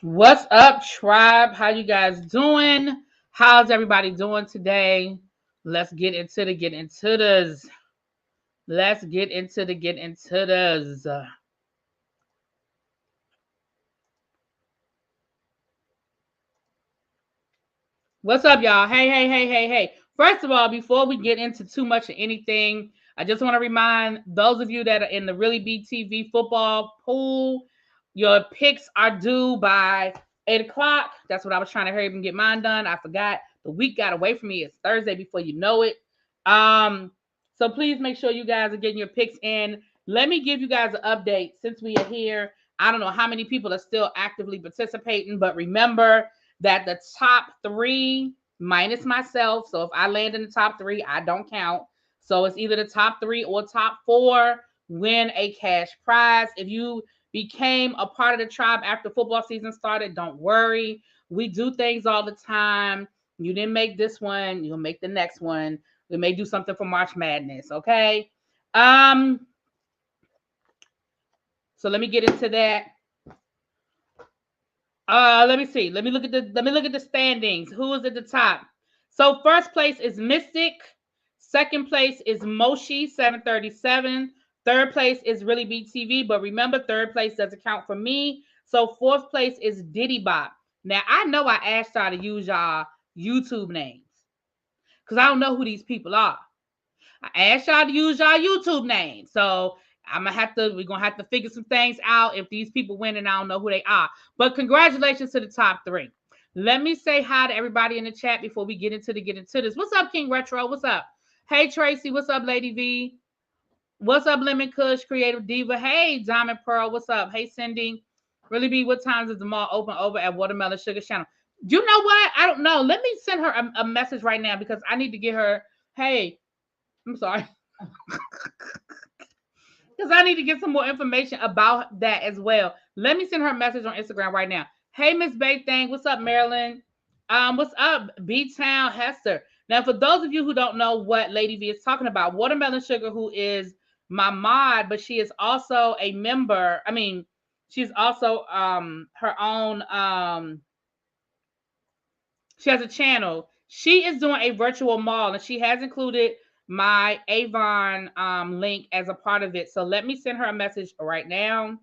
What's up, tribe? How you guys doing? How's everybody doing today? Let's get into this. Let's get into this. What's up, y'all? Hey. First of all, before we get into too much of anything, I just want to remind those of you that are in the Really Be TV football pool, your picks are due by 8 o'clock. That's what I was trying to hurry up and get mine done. I forgot. The week got away from me. It's Thursday before you know it. So please make sure you guys are getting your picks in. Let me give you guys an update since we are here. I don't know how many people are still actively participating, but remember that the top 3 minus myself. So if I land in the top 3, I don't count. So it's either the top 3 or top 4 win a cash prize. If you became a part of the tribe after football season started, don't worry. We do things all the time. You didn't make this one, you'll make the next one. We may do something for March Madness, okay? So let me get into that. Let me see. Let me look at the standings. Who is at the top? So first place is Mystic. Second place is Moshi 737. Third place is Really Be TV, but remember, third place doesn't count for me. So fourth place is Diddy Bop. Now I know I asked y'all to use y'all YouTube names because I don't know who these people are. I asked y'all to use y'all YouTube names, so we're gonna have to figure some things out if these people win and I don't know who they are. But congratulations to the top 3. Let me say hi to everybody in the chat before we get into this. What's up, King Retro? What's up? Hey Tracy, what's up, Lady V? What's up, Lemon Kush, Creative Diva? Hey, Diamond Pearl, what's up? Hey, Cindy. Really Be, what times is the mall open over at Watermelon Sugar Channel? You know what? I don't know. Let me send her a message right now because I need to get her. Hey, I'm sorry. Because I need to get some more information about that as well. Let me send her a message on Instagram right now. Hey, Miss Bay Thing. What's up, Marilyn? What's up, B-Town Hester? Now, for those of you who don't know what Lady V is talking about, Watermelon Sugar, who is my mod, but she is also a member. I mean, she's also her own. She has a channel. She is doing a virtual mall, and she has included my Avon link as a part of it. So let me send her a message right now.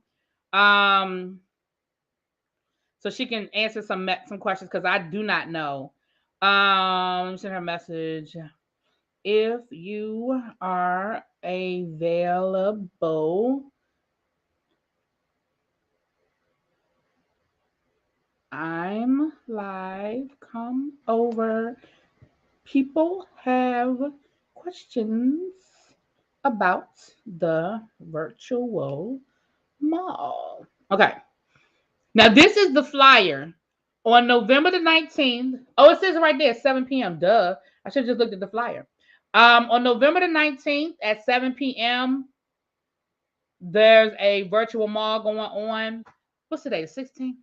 So she can answer some questions because I do not know. Let me send her a message. If you are available, I'm live. Come over. People have questions about the virtual mall. Okay. Now, this is the flyer on November the 19th. Oh, it says it right there, 7 p.m. Duh. I should have just looked at the flyer. On November the 19th at 7 p.m., there's a virtual mall going on. What's today? The 16th?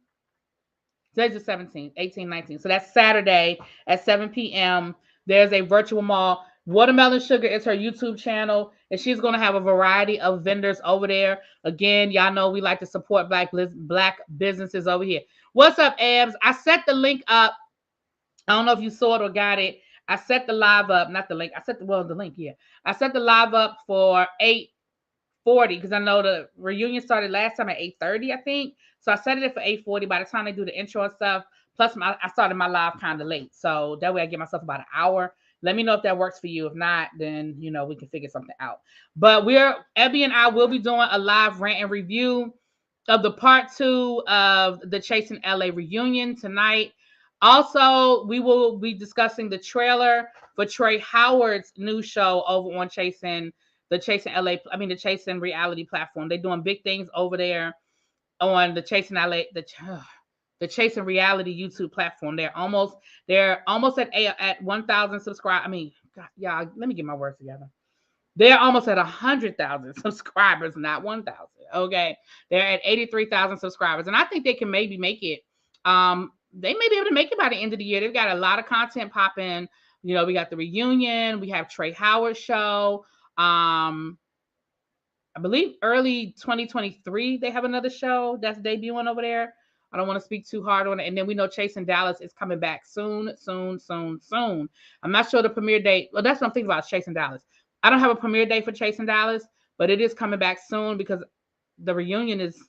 Today's the 17th, 18, 19. So that's Saturday at 7 p.m. There's a virtual mall. Watermelon Sugar is her YouTube channel, and she's going to have a variety of vendors over there. Again, y'all know we like to support black businesses over here. What's up, Abs? I set the link up. I don't know if you saw it or got it. I set the live up, not the link. The link, yeah. I set the live up for 8:40 because I know the reunion started last time at 8:30, I think. So I set it for 8:40. By the time they do the intro and stuff, plus I started my live kind of late. So that way I give myself about an hour. Let me know if that works for you. If not, then, we can figure something out. But Ebby and I will be doing a live rant and review of the part 2 of the Chasing LA reunion tonight. Also, we will be discussing the trailer for Trey Howard's new show over on the Chasing Reality platform. They're doing big things over there on the Chasing LA, the Chasing Reality YouTube platform. They're almost at 1,000 subscribers. I mean, God, y'all, let me get my words together. They're almost at 100,000 subscribers, not 1,000. Okay, they're at 83,000 subscribers, and I think they can maybe make it. They may be able to make it by the end of the year. They've got a lot of content popping. We got the reunion. We have Trey Howard show. I believe early 2023 they have another show that's debuting over there. I don't want to speak too hard on it. And then we know Chasing Dallas is coming back soon. I'm not sure the premiere date. Well, that's what I'm thinking about, Chasing Dallas. I don't have a premiere date for Chasing Dallas, but it is coming back soon because the reunion is,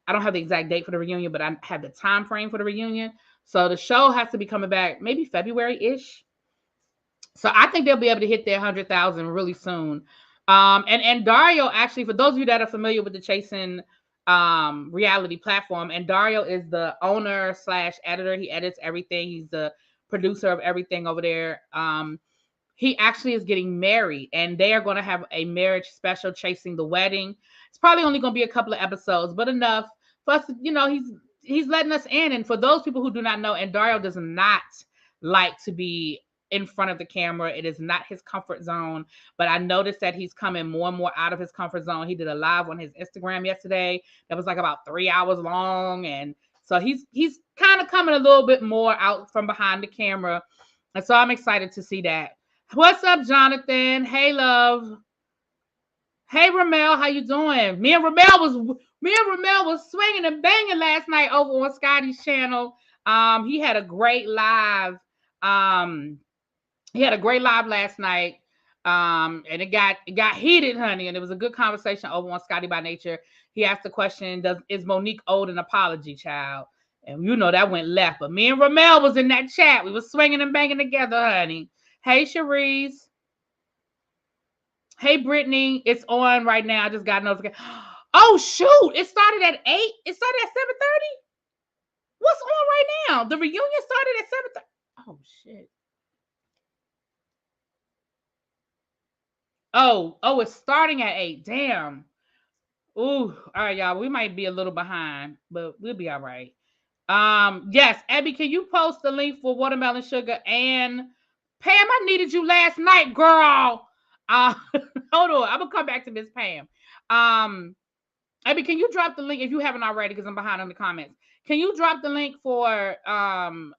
I don't have the exact date for the reunion, but I have the time frame for the reunion. So the show has to be coming back maybe February-ish. So I think they'll be able to hit their 100,000 really soon. And Dario, actually, for those of you that are familiar with the Chasing Reality platform, and Dario is the owner / editor. He edits everything. He's the producer of everything over there. He actually is getting married, and they are going to have a marriage special, Chasing the Wedding. It's probably only going to be a couple of episodes, but enough for us to, he's letting us in. And for those people who do not know, and Dario does not like to be in front of the camera. It is not his comfort zone, but I noticed that he's coming more and more out of his comfort zone. He did a live on his Instagram yesterday that was like about 3 hours long, and so he's kind of coming a little bit more out from behind the camera, and so I'm excited to see that. What's up, Jonathan? Hey, love. Hey, Ramel, how you doing? Me and Ramel was swinging and banging last night over on Scotty's channel. He had a great live. He had a great live last night. And it got heated, honey. And it was a good conversation over on Scotty by Nature. He asked the question, is Monique owed an apology, child? And that went left. But me and Ramel was in that chat. We was swinging and banging together, honey. Hey, Cherise. Hey, Brittany. It's on right now. I just got notification. Oh, shoot. It started at 8. It started at 7:30. What's on right now? The reunion started at 7:30. Oh, shit. Oh, it's starting at 8. Damn. Ooh, all right, y'all. We might be a little behind, but we'll be all right. Yes, Abby, can you post the link for Watermelon Sugar and Pam? I needed you last night, girl. Hold on. I'm gonna come back to Miss Pam. Abby, can you drop the link if you haven't already? Because I'm behind on the comments. Can you drop the link for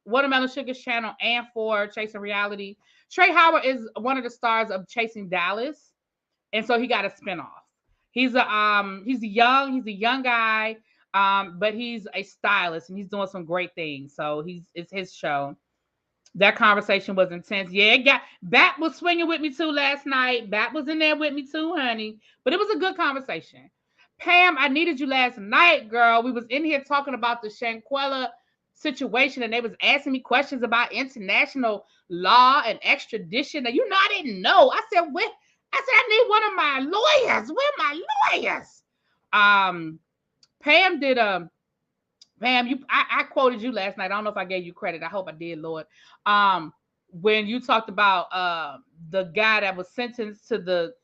Watermelon Sugar's channel and for Chasing Reality? Trey Howard is one of the stars of Chasing Dallas, and so he got a spinoff. He's a young guy, but he's a stylist and he's doing some great things. So it's his show. That conversation was intense. Yeah, Bat was swinging with me too last night. Bat was in there with me too, honey. But it was a good conversation. Pam, I needed you last night, girl. We was in here talking about the Shanquella situation, and they was asking me questions about international law and extradition. And I didn't know. I said, "Where?" I said, "I need one of my lawyers. Where are my lawyers?" Pam did Pam, I quoted you last night. I don't know if I gave you credit. I hope I did, Lord. When you talked about the guy that was sentenced to the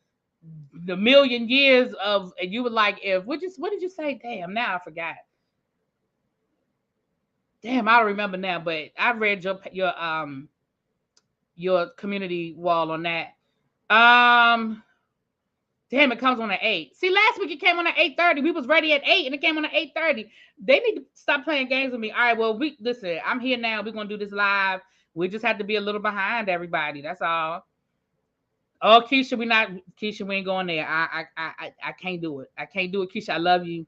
million years of, and you were like, what did you say? Damn, now I forgot. Damn, I don't remember now, but I read your community wall on that. Damn, it comes on at 8. See, last week it came on at 8:30. We was ready at 8 and it came on at 8:30. They need to stop playing games with me. All right, well, listen, I'm here now. We're gonna do this live. We just have to be a little behind everybody. That's all. Oh, Keisha, we ain't going there. I can't do it. I can't do it, Keisha. I love you,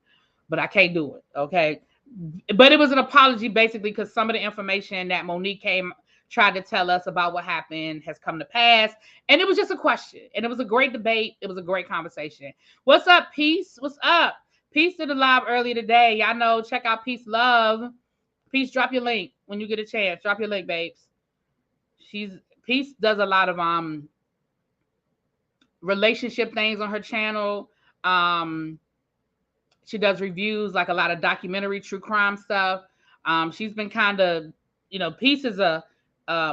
but I can't do it. Okay. But it was an apology basically because some of the information that Monique tried to tell us about what happened has come to pass. And it was just a question. And it was a great debate. It was a great conversation. What's up, Peace? What's up? Peace did a live earlier today. Y'all know, check out Peace Love. Peace, drop your link when you get a chance. Drop your link, babes. Peace does a lot of relationship things on her channel. She does reviews, like a lot of documentary true crime stuff. She's been kind of, Peace is a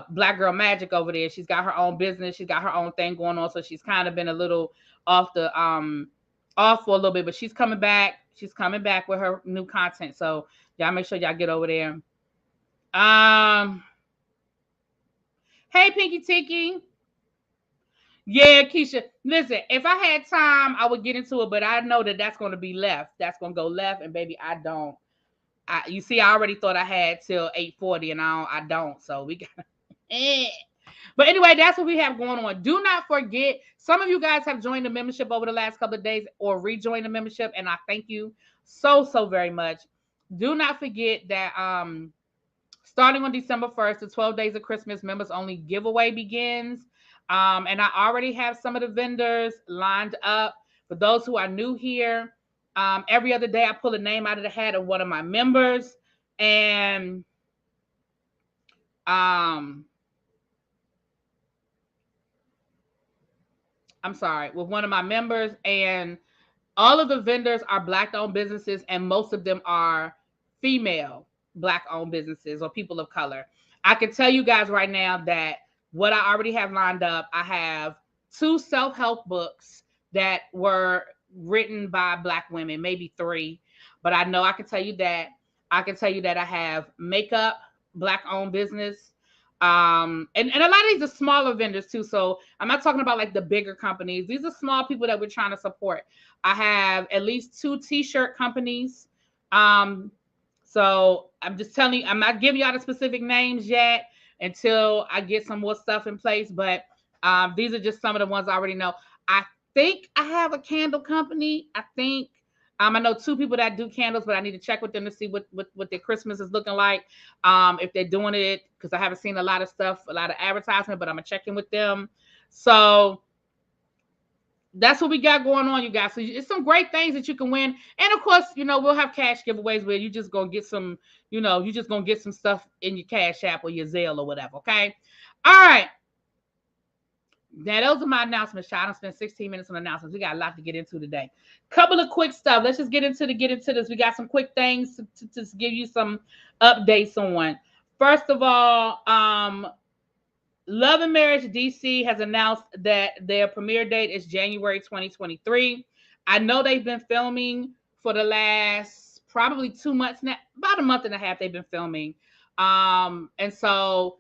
Black Girl Magic over there. She's got her own business. She's got her own thing going on. So she's kind of been a little off for a little bit, but she's coming back. She's coming back with her new content. So y'all make sure y'all get over there. Hey, Pinky Tiki. Yeah, Keisha. Listen, if I had time, I would get into it, but I know that's going to be left. That's going to go left, and baby, I don't. You see, I already thought I had till 8:40, and I don't. So we got. But anyway, that's what we have going on. Do not forget, some of you guys have joined the membership over the last couple of days or rejoined the membership, and I thank you so very much. Do not forget that starting on December 1st, the 12 Days of Christmas members only giveaway begins. And I already have some of the vendors lined up. For those who are new here, every other day I pull a name out of the hat of one of my members. And with one of my members, and all of the vendors are Black-owned businesses, and most of them are female Black-owned businesses or people of color. I can tell you guys right now that what I already have lined up, I have 2 self-help books that were written by Black women, maybe 3, but I know I can tell you that I have makeup, Black-owned business. And a lot of these are smaller vendors too. So I'm not talking about like the bigger companies. These are small people that we're trying to support. I have at least 2 t-shirt companies. So I'm just telling you, I'm not giving y'all the specific names yet until I get some more stuff in place. But these are just some of the ones I already know. I think I have a candle company. I know 2 people that do candles, but I need to check with them to see what their Christmas is looking like. If they're doing it, because I haven't seen a lot of stuff, a lot of advertisement, but I'm going to check in with them. So that's what we got going on, you guys. So it's some great things that you can win. And of course, we'll have cash giveaways where you just going to get some, you just going to get some stuff in your Cash App or your Zelle or whatever. Okay. All right. Now, those are my announcements, child. I spent 16 minutes on announcements. We got a lot to get into today. Couple of quick stuff. Let's just get into this. We got some quick things to give you some updates on. First of all, Love and Marriage DC has announced that their premiere date is January 2023. I know they've been filming for the last probably 2 months now, about a month and a half they've been filming. And so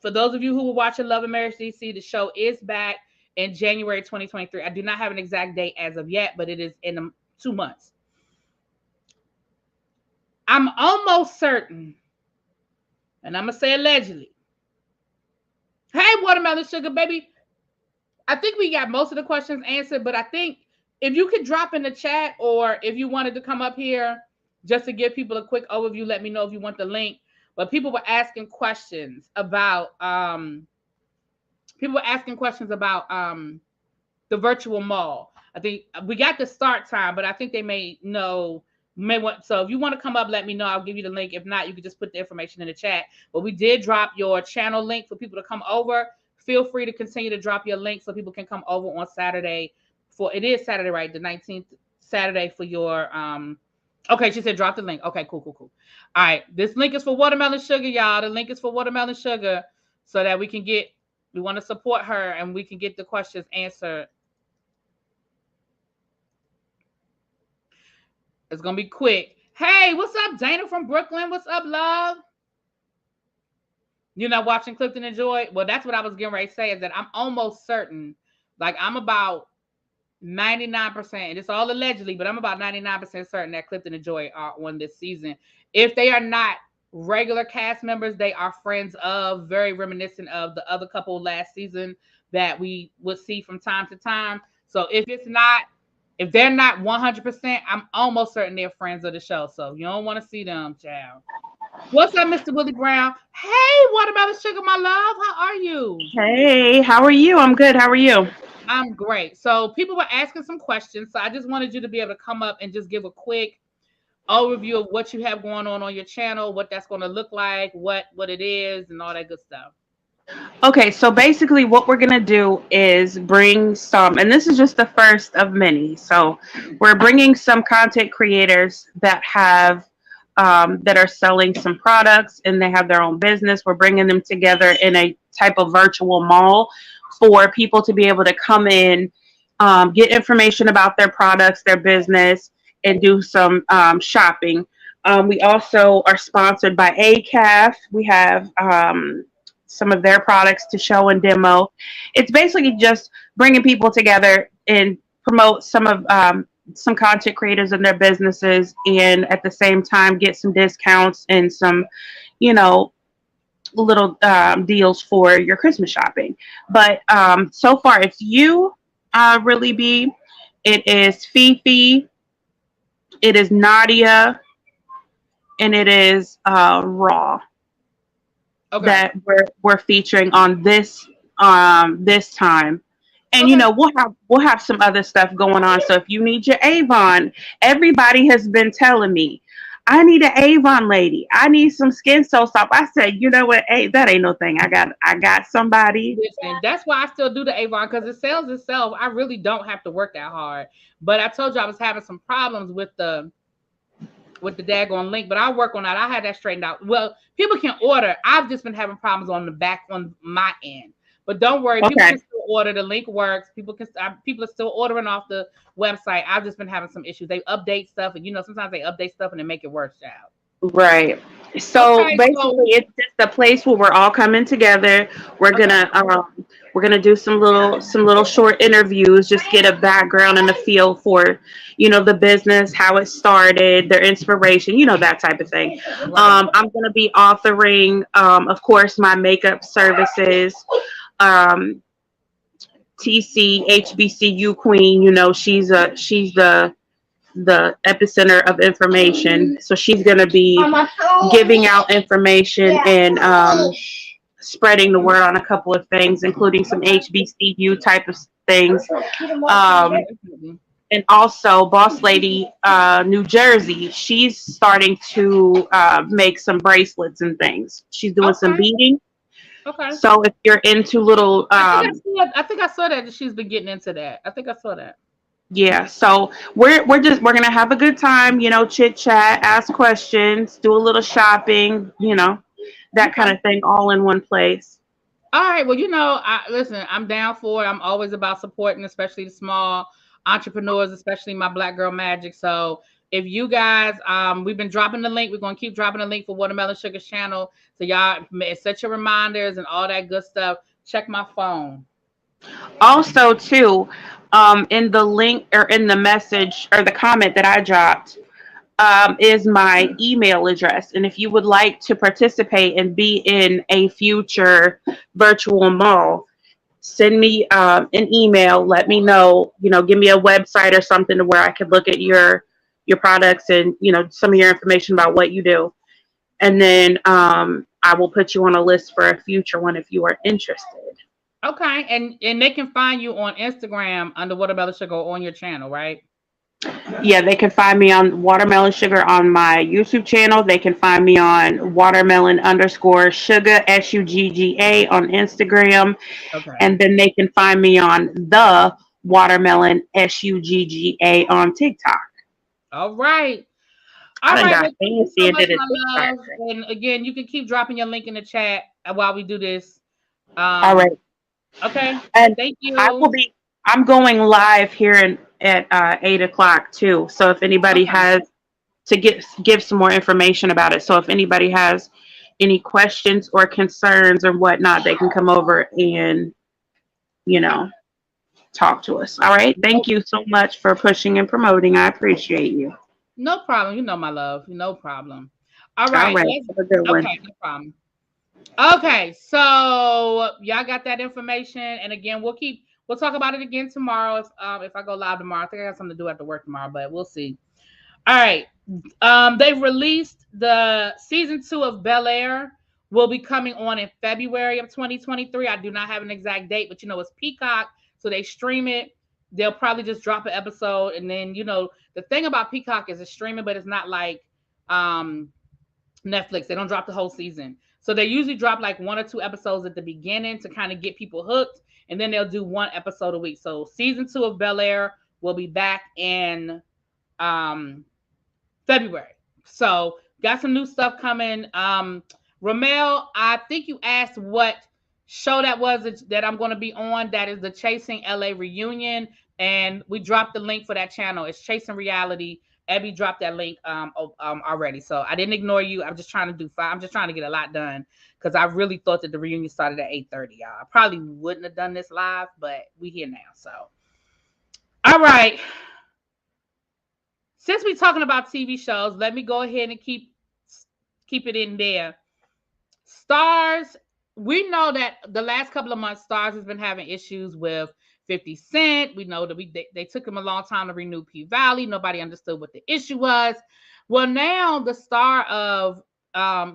for those of you who were watching Love and Marriage DC, the show is back in January 2023. I do not have an exact date as of yet, but it is in 2 months. I'm almost certain, and I'm going to say allegedly. Hey, Watermelon Sugar, baby. I think we got most of the questions answered, but I think if you could drop in the chat, or if you wanted to come up here just to give people a quick overview, let me know if you want the link. but people were asking questions about the virtual mall. I think we got the start time, but I think they may want. So if you want to come up, let me know. I'll give you the link. If not, you can just put the information in the chat. But we did drop your channel link for people to come over. Feel free to continue to drop your link so people can come over on Saturday. It is Saturday, right? The 19th Saturday for your Okay, she said drop the link. Okay, cool. All right, this link is for watermelon sugar, y'all. The link is for watermelon sugar so that we want to support her and we can get the questions answered. It's going to be quick. Hey, what's up, Dana from Brooklyn? What's up, love? You're not watching Clifton and Joy? Well, that's what I was getting ready to say, is that I'm almost certain, like I'm about 99%, and it's all allegedly, but I'm about 99% certain that Clifton and Joy are on this season. If they are not regular cast members, they are friends of, very reminiscent of the other couple last season that we would see from time to time. So if they're not 100%, I'm almost certain they're friends of the show. So you don't want to see them, child. What's up, Mr. Willie Brown? Hey, watermelon sugar, my love. How are you? Hey, how are you? I'm good. How are you? I'm great. So people were asking some questions. So I just wanted you to be able to come up and just give a quick overview of what you have going on your channel, what that's going to look like, what it is, and all that good stuff. Okay, so basically what we're going to do is bring some, and this is just the first of many. So we're bringing some content creators that that are selling some products and they have their own business. We're bringing them together in a type of virtual mall for people to be able to come in, get information about their products, their business, and do some shopping. We also are sponsored by ACAF. We have some of their products to show and demo. It's basically just bringing people together and promote some content creators and their businesses, and at the same time get some discounts and some, little deals for your Christmas shopping. But so far it's you, Really B. It is Fifi. It is Nadia, and it is Raw. Okay. That we're featuring on this time. And we'll have some other stuff going on. So if you need your Avon, everybody has been telling me, I need an Avon lady. I need some skin so soft. I said, you know what? Hey, that ain't no thing. I got somebody. Listen, that's why I still do the Avon, because it sells itself. I really don't have to work that hard. But I told you I was having some problems with the daggone link, but I'll work on that. I had that straightened out. Well, people can order. I've just been having problems on my end. But don't worry, people can still order. The link works. People are still ordering off the website. I've just been having some issues. They update stuff, and sometimes they update stuff and they make it worse, child. Right. So basically, it's just a place where we're all coming together. We're gonna do some little short interviews, just get a background and a feel for the business, how it started, their inspiration, that type of thing. Right. I'm gonna be authoring, of course, my makeup services. TC HBCU queen, she's the epicenter of information, so she's going to be giving out information and spreading the word on a couple of things, including some HBCU type of things. And also Boss Lady New Jersey, she's starting to make some bracelets and things. She's doing some beading. Okay. So if you're into little, I think I saw that she's been getting into that. I think I saw that. Yeah. So we're gonna have a good time, chit chat, ask questions, do a little shopping, that kind of thing, all in one place. All right. Well, listen, I'm down for it. I'm always about supporting, especially the small entrepreneurs, especially my Black Girl Magic. So if you guys, we've been dropping the link. We're going to keep dropping the link for Watermelon Sugar's channel. So y'all set your reminders and all that good stuff. Check my phone. Also, too, in the link or in the message or the comment that I dropped is my email address. And if you would like to participate and be in a future virtual mall, send me an email. Let me know, give me a website or something to where I could look at your products and some of your information about what you do, And then I will put you on a list for a future one if you are interested. Okay, and they can find you on Instagram under Watermelon Sugar on your channel, right? Yeah, they can find me on Watermelon Sugar on my YouTube channel. They can find me on watermelon_sugar SUGGA on Instagram. Okay. And then they can find me on the Watermelon SUGGA on TikTok. All right. I All done right. got Well, thank you fancy so and much, did a my TikTok love. thing. And again, you can keep dropping your link in the chat while we do this. All right. Okay. And Thank I will you. be, I'm going live here at 8 o'clock too. So if anybody Okay. has to give some more information about it. So if anybody has any questions or concerns or whatnot, they can come over and, you know, talk to us. All right. Thank you so much for pushing and promoting. I appreciate you. No problem. You know my love. No problem. All All right. right. Have a good one. Okay. No problem. Okay. So y'all got that information, and again, we'll talk about it again tomorrow. If I go live tomorrow, I think I got something to do after work tomorrow, but we'll see. All right. They've released the season 2 of Bel Air will be coming on in February of 2023. I do not have an exact date, but it's Peacock, so they stream it. They'll probably just drop an episode, and then the thing about Peacock is it's streaming, but it's not like Netflix. They don't drop the whole season, so they usually drop like 1 or 2 episodes at the beginning to kind of get people hooked, and then they'll do 1 episode a week. So season 2 of Bel Air will be back in February. So got some new stuff coming. Ramel, I think you asked what show that was that I'm going to be on. That is the Chasing LA Reunion, and we dropped the link for that channel. It's Chasing Reality. Abby dropped that link already, so I didn't ignore you. I'm just trying to do fine. I'm just trying to get a lot done because I really thought that the reunion started at 8:30. Y'all, I probably wouldn't have done this live, but we here now. So, all right. Since we're talking about TV shows, let me go ahead and keep it in there. Stars, we know that the last couple of months, Stars has been having issues with 50 Cent. We know that they took him a long time to renew P Valley. Nobody understood what the issue was. Well, now the star of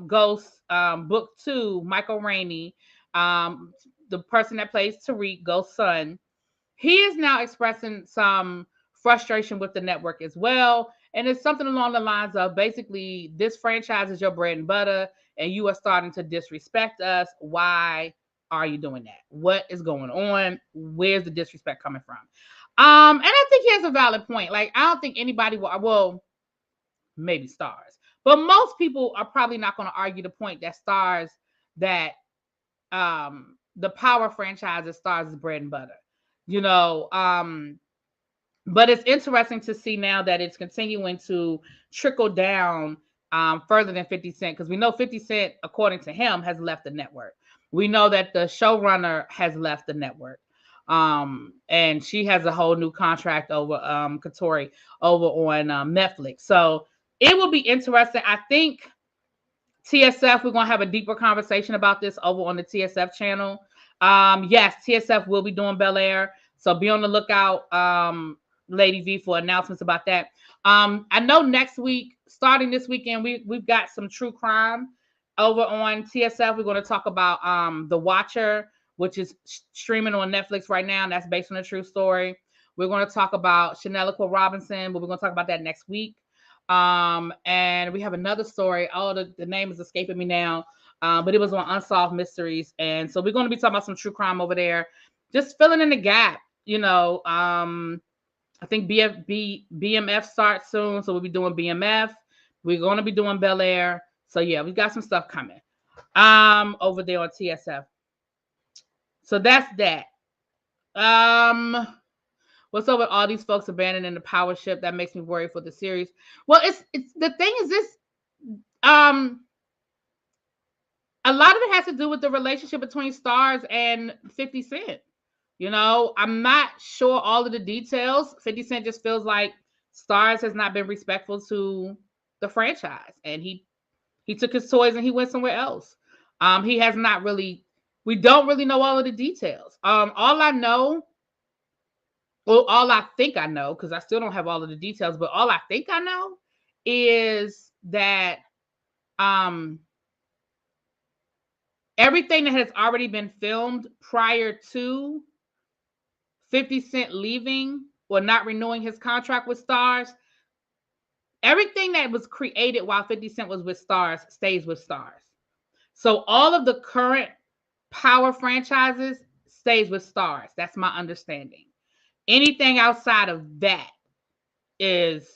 Ghost Book 2, Michael Rainey, the person that plays Tariq, Ghost's son, he is now expressing some frustration with the network as well. And it's something along the lines of basically, this franchise is your bread and butter, and you are starting to disrespect us. Why are you doing that? What is going on? Where's the disrespect coming from? And I think he has a valid point. Like, I don't think anybody well, maybe Stars, but most people are probably not going to argue the point that Stars, that the Power franchise is Stars' bread and butter. But it's interesting to see now that it's continuing to trickle down further than 50 Cent, because we know 50 Cent, according to him, has left the network. We know that the showrunner has left the network. And she has a whole new contract over Katori over on Netflix. So it will be interesting. I think TSF, we're going to have a deeper conversation about this over on the TSF channel. Yes, TSF will be doing Bel Air. So be on the lookout, Lady V, for announcements about that. I know next week, starting this weekend, we've got some true crime over on TSF. We're going to talk about The Watcher, which is streaming on Netflix right now, and that's based on a true story. We're going to talk about Chanelico Robinson, but we're going to talk about that next week. And we have another story. Oh, the name is escaping me now. But it was on Unsolved Mysteries. And so we're going to be talking about some true crime over there. Just filling in the gap, I think BMF starts soon, so we'll be doing BMF. We're going to be doing Bel Air. So yeah, we've got some stuff coming over there on TSF. So that's that. What's up with all these folks abandoning the Power ship? That makes me worry for the series. Well, it's the thing is this. A lot of it has to do with the relationship between Stars and 50 Cent. I'm not sure all of the details. 50 Cent just feels like Stars has not been respectful to the franchise, and he took his toys and he went somewhere else. He has not really. We don't really know all of the details. All I know. Well, all I think I know, because I still don't have all of the details, but all I think I know is that um everything that has already been filmed prior to 50 Cent leaving or not renewing his contract with Stars, everything that was created while 50 Cent was with Stars stays with Stars. So all of the current Power franchises stays with Stars. That's my understanding. Anything outside of that is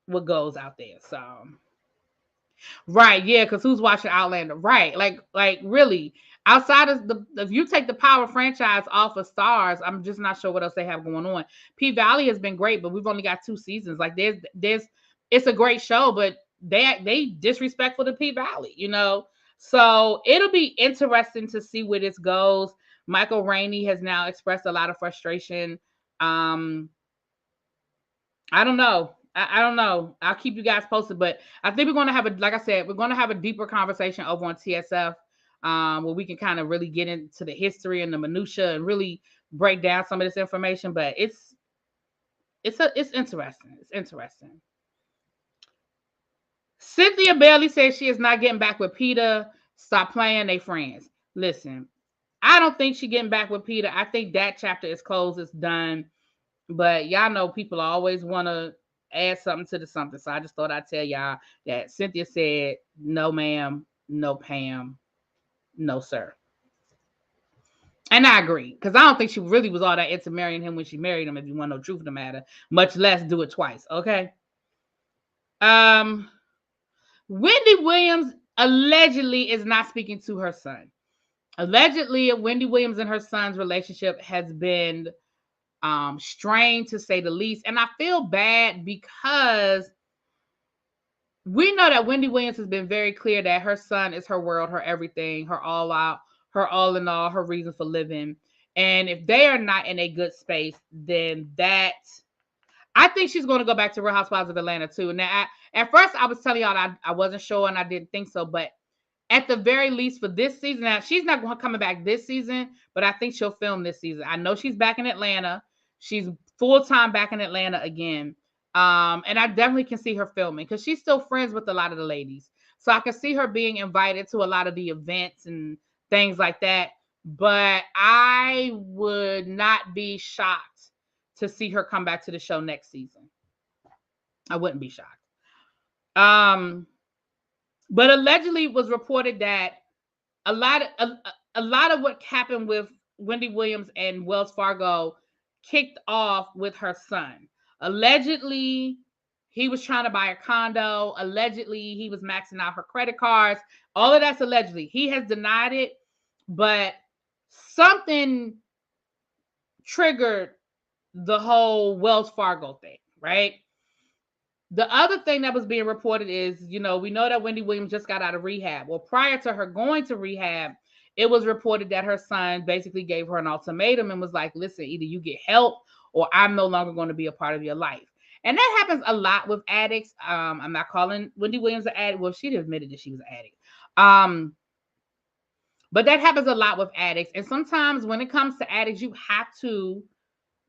what goes out there. So right, yeah, because who's watching Outlander? Right, like really. Outside of if you take the Power franchise off of Stars, I'm just not sure what else they have going on. P Valley has been great, but we've only got 2 seasons. Like there's it's a great show, but they disrespectful to P Valley, you know. So it'll be interesting to see where this goes. Michael Rainey has now expressed a lot of frustration. I don't know. I don't know. I'll keep you guys posted, but I think we're going to have like I said, we're going to have a deeper conversation over on TSF, where we can kind of really get into the history and the minutia and really break down some of this information. But it's interesting. It's interesting. Cynthia Bailey says she is not getting back with Peter. Stop playing, they friends. Listen, I don't think she's getting back with Peter. I think that chapter is closed. It's done. But y'all know people always want to add something to the something. So I just thought I'd tell y'all that Cynthia said, no, ma'am, no, Pam, no, sir. And I agree, because I don't think she really was all that into marrying him when she married him, if you want no truth of the matter, much less do it twice. Okay. Wendy Williams allegedly is not speaking to her son. Allegedly, Wendy Williams and her son's relationship has been strained, to say the least. And I feel bad because we know that Wendy Williams has been very clear that her son is her world, her everything, her all out, her all in all, her reason for living. And if they are not in a good space, then I think she's going to go back to Real Housewives of Atlanta too. Now, at first I was telling y'all I wasn't sure and I didn't think so, but at the very least for this season, now she's not coming back this season, but I think she'll film this season. I know she's back in Atlanta. She's full-time back in Atlanta again. And I definitely can see her filming because she's still friends with a lot of the ladies. So I can see her being invited to a lot of the events and things like that. But I would not be shocked to see her come back to the show next season. I wouldn't be shocked. But allegedly it was reported that a lot of what happened with Wendy Williams and Wells Fargo kicked off with her son. Allegedly, he was trying to buy a condo. Allegedly, he was maxing out her credit cards. All of that's allegedly. He has denied it, but something triggered the whole Wells Fargo thing, right? The other thing that was being reported is, we know that Wendy Williams just got out of rehab. Well, prior to her going to rehab, it was reported that her son basically gave her an ultimatum and was like, listen, either you get help or I'm no longer going to be a part of your life. And that happens a lot with addicts. I'm not calling Wendy Williams an addict. Well, she admitted that she was an addict. But that happens a lot with addicts. And sometimes when it comes to addicts, you have to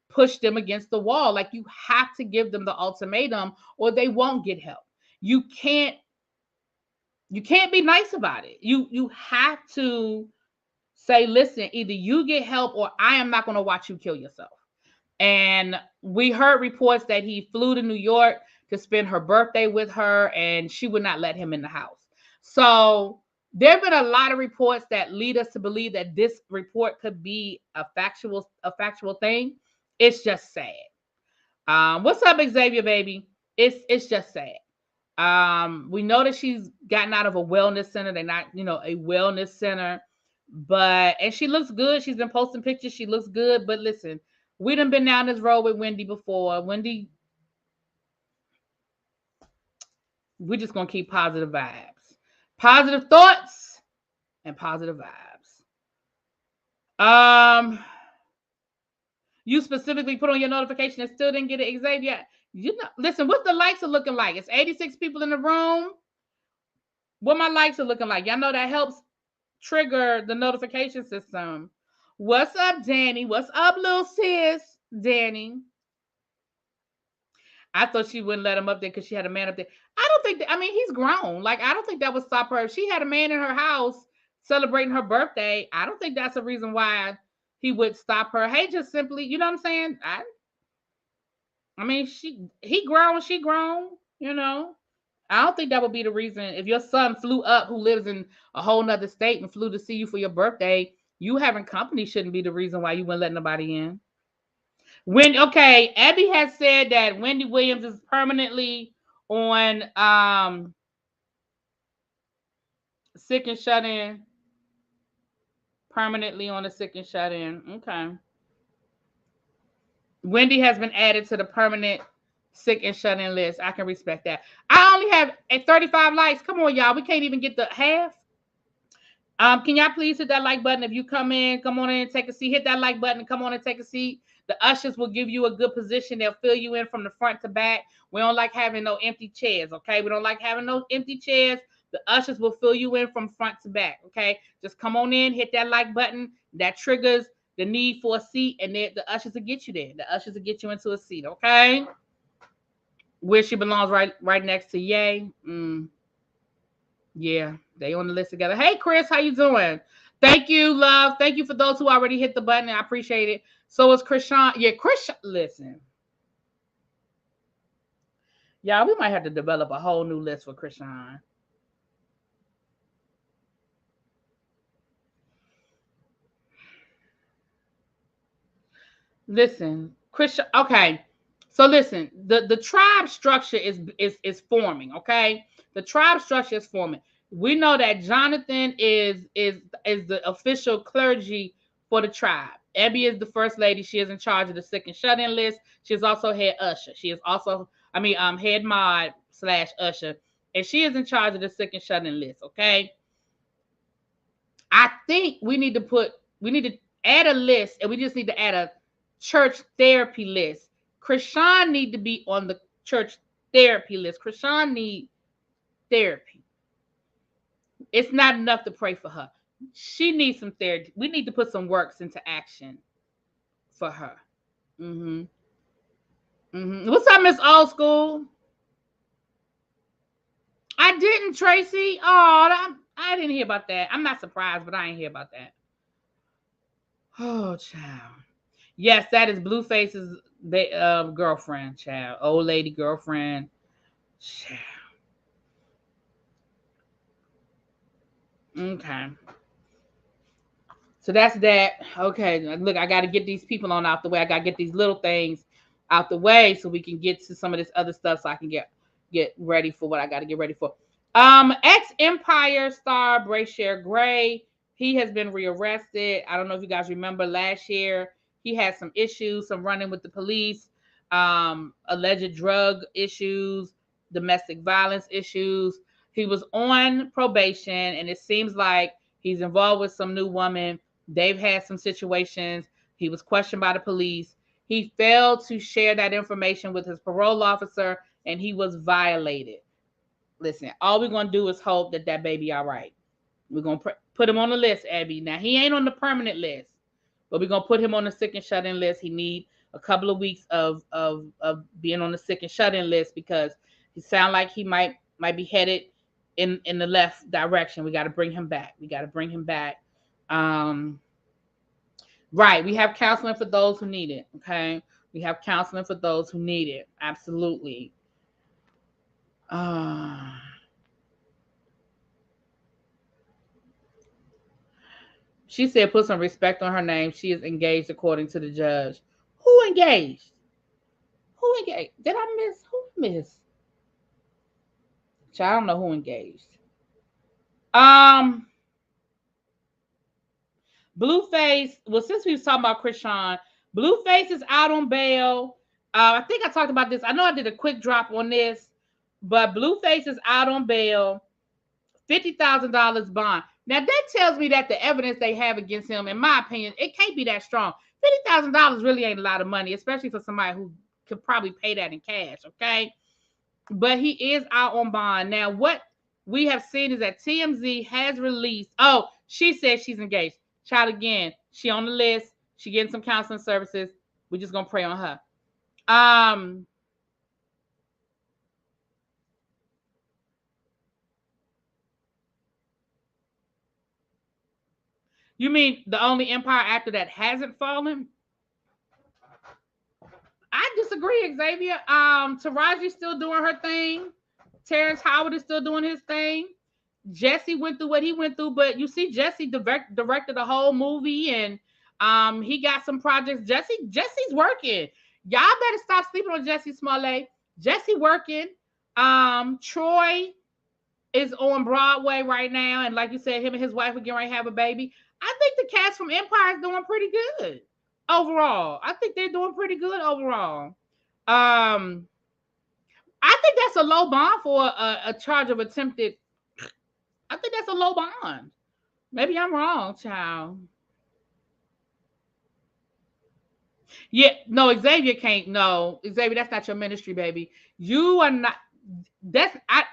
push them against the wall. Like you have to give them the ultimatum or they won't get help. You can't be nice about it. You have to say, listen, either you get help or I am not going to watch you kill yourself. And we heard reports that he flew to New York to spend her birthday with her and she would not let him in the house. So there have been a lot of reports that lead us to believe that this report could be a factual thing. It's just sad. What's up, Xavier, baby? It's just sad. We know that she's gotten out of a wellness center. They're not, a wellness center, and she looks good. She's been posting pictures. She looks good. But listen, we done been down this road with Wendy before. Wendy, we're just going to keep positive vibes, positive thoughts, and positive vibes. You specifically put on your notification and still didn't get it, Xavier. Listen, what the likes are looking like? It's 86 people in the room. What my likes are looking like? Y'all know that helps trigger the notification system. What's up, Danny? What's up, little sis? Danny. I thought she wouldn't let him up there because she had a man up there. I don't think that, I mean, he's grown. Like, I don't think that would stop her. If she had a man in her house celebrating her birthday, I don't think that's a reason why he would stop her. Hey, just simply, you know what I'm saying? I mean, he grown, she grown, you know. I don't think that would be the reason. If your son flew up who lives in a whole nother state and flew to see you for your birthday, you having company shouldn't be the reason why you wouldn't let nobody in. Okay, Abby has said that Wendy Williams is permanently on sick and shut in. Permanently on the sick and shut in. Okay. Wendy has been added to the permanent sick and shut in list. I can respect that. I only have 35 likes. Come on, y'all. We can't even get the half. Can y'all please hit that like button? If you come on in and take a seat. Hit that like button and come on and take a seat. The ushers will give you a good position. They'll fill you in from the front to back. We don't like having no empty chairs, okay? We don't like having no empty chairs. The ushers will fill you in from front to back, okay? Just come on in, hit that like button. That triggers the need for a seat, and the ushers will get you there. The ushers will get you into a seat, okay? Where she belongs, right next to Ye. Yeah, they on the list together. Hey, Chris, how you doing? Thank you, love. Thank you for those who already hit the button. I appreciate it. So is Krishan. Yeah, Krishan. Listen. Y'all, we might have to develop a whole new list for Krishan. Listen, Krishan. Okay. So listen, the tribe structure is forming, okay? The tribe structure is forming. We know that Jonathan is the official clergy for the tribe. Abby is the first lady. She is in charge of the sick and shut-in list. She is also head usher. She is also, head mod / usher. And she is in charge of the sick and shut-in list, okay? I think we need to add a list, and we just need to add a church therapy list. Krishan need to be on the church therapy list. Krishan need therapy. It's not enough to pray for her. She needs some therapy. We need to put some works into action for her. What's up, Miss Old School? I didn't, Tracy. Oh, I didn't hear about that. I'm not surprised, but I didn't hear about that. Oh, child. Yes, that is Blueface's girlfriend, child. Old lady girlfriend, child. Okay. So that's that. Okay. Look, I got to get these people on out the way. I got to get these little things out the way so we can get to some of this other stuff so I can get ready for what I got to get ready for. Ex-Empire star Brashear Gray, he has been rearrested. I don't know if you guys remember last year, he had some issues, some running with the police, alleged drug issues, domestic violence issues. He was on probation, and it seems like he's involved with some new woman. They've had some situations. He was questioned by the police. He failed to share that information with his parole officer, and he was violated. Listen, all we're going to do is hope that baby all right. We're going to put him on the list, Abby. Now, he ain't on the permanent list, but we're going to put him on the sick and shut-in list. He need a couple of weeks of being on the sick and shut-in list because he sound like he might be headed in the left direction. We got to bring him back. Right. We have counseling for those who need it. Okay. We have counseling for those who need it. Absolutely. She said, put some respect on her name. She is engaged according to the judge. Who engaged? Did I miss? Who missed? I don't know who engaged. Blueface. Well, since we was talking about Krishan, Blueface is out on bail. I think I talked about this. I know I did a quick drop on this, but Blueface is out on bail, $50,000 bond. Now that tells me that the evidence they have against him, in my opinion, it can't be that strong. $50,000 really ain't a lot of money, especially for somebody who could probably pay that in cash. Okay, but he is out on bond. Now, what we have seen is that TMZ has released. Oh, she said she's engaged. Child, again, she on the list. She getting some counseling services. We're just gonna pray on her. You mean the only empire after that hasn't fallen? I disagree, Xavier. Taraji's still doing her thing. Terrence Howard is still doing his thing. Jesse went through what he went through, but you see, Jesse directed the whole movie, and he got some projects. Jesse's working. Y'all better stop sleeping on Jesse Smollett. Jesse working. Troy is on Broadway right now, and like you said, him and his wife are getting ready to have a baby. I think the cast from Empire is doing pretty good overall. I think they're doing pretty good overall. I think that's a low bond for a charge of attempted. I think that's a low bond. Maybe I'm wrong, child. Yeah, no, Xavier can't. No, Xavier, that's not your ministry, baby. You are not. That's I.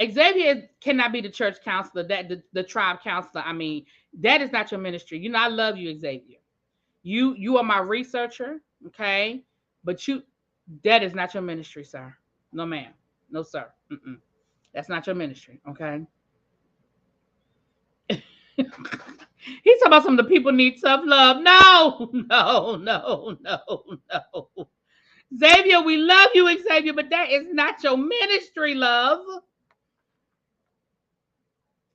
Xavier cannot be the church counselor, that the tribe counselor. I mean, that is not your ministry. You know, I love you, Xavier. You are my researcher, okay? But that is not your ministry, sir. No, ma'am. No, sir. That's not your ministry, okay? He's talking about some of the people need tough love. No. Xavier, we love you, Xavier, but that is not your ministry, love.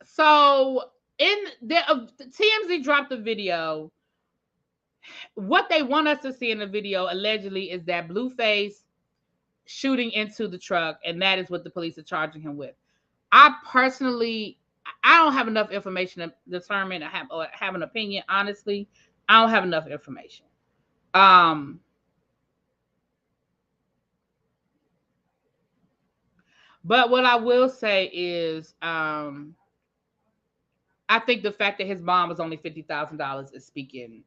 So in the TMZ dropped a video. What they want us to see in the video allegedly is that Blueface shooting into the truck, and that is what the police are charging him with. I don't have enough information to determine or have an opinion. Honestly, I don't have enough information. But what I will say is, I think the fact that his bond was only $50,000 is speaking.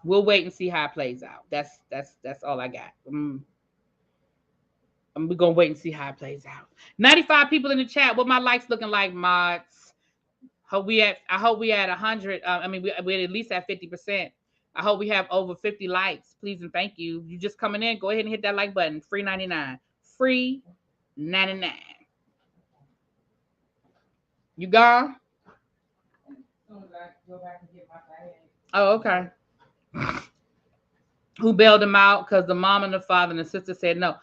We'll wait and see how it plays out. That's all I got. We're gonna wait and see how it plays out. 95 people in the chat. What my likes looking like, mods? I hope we at 100. We're at least at 50%. I hope we have over 50 likes. Please and thank you. You just coming in, go ahead and hit that like button. Free 99. Free 99. You gone? Oh, okay. Who bailed him out? Because the mom and the father and the sister said no.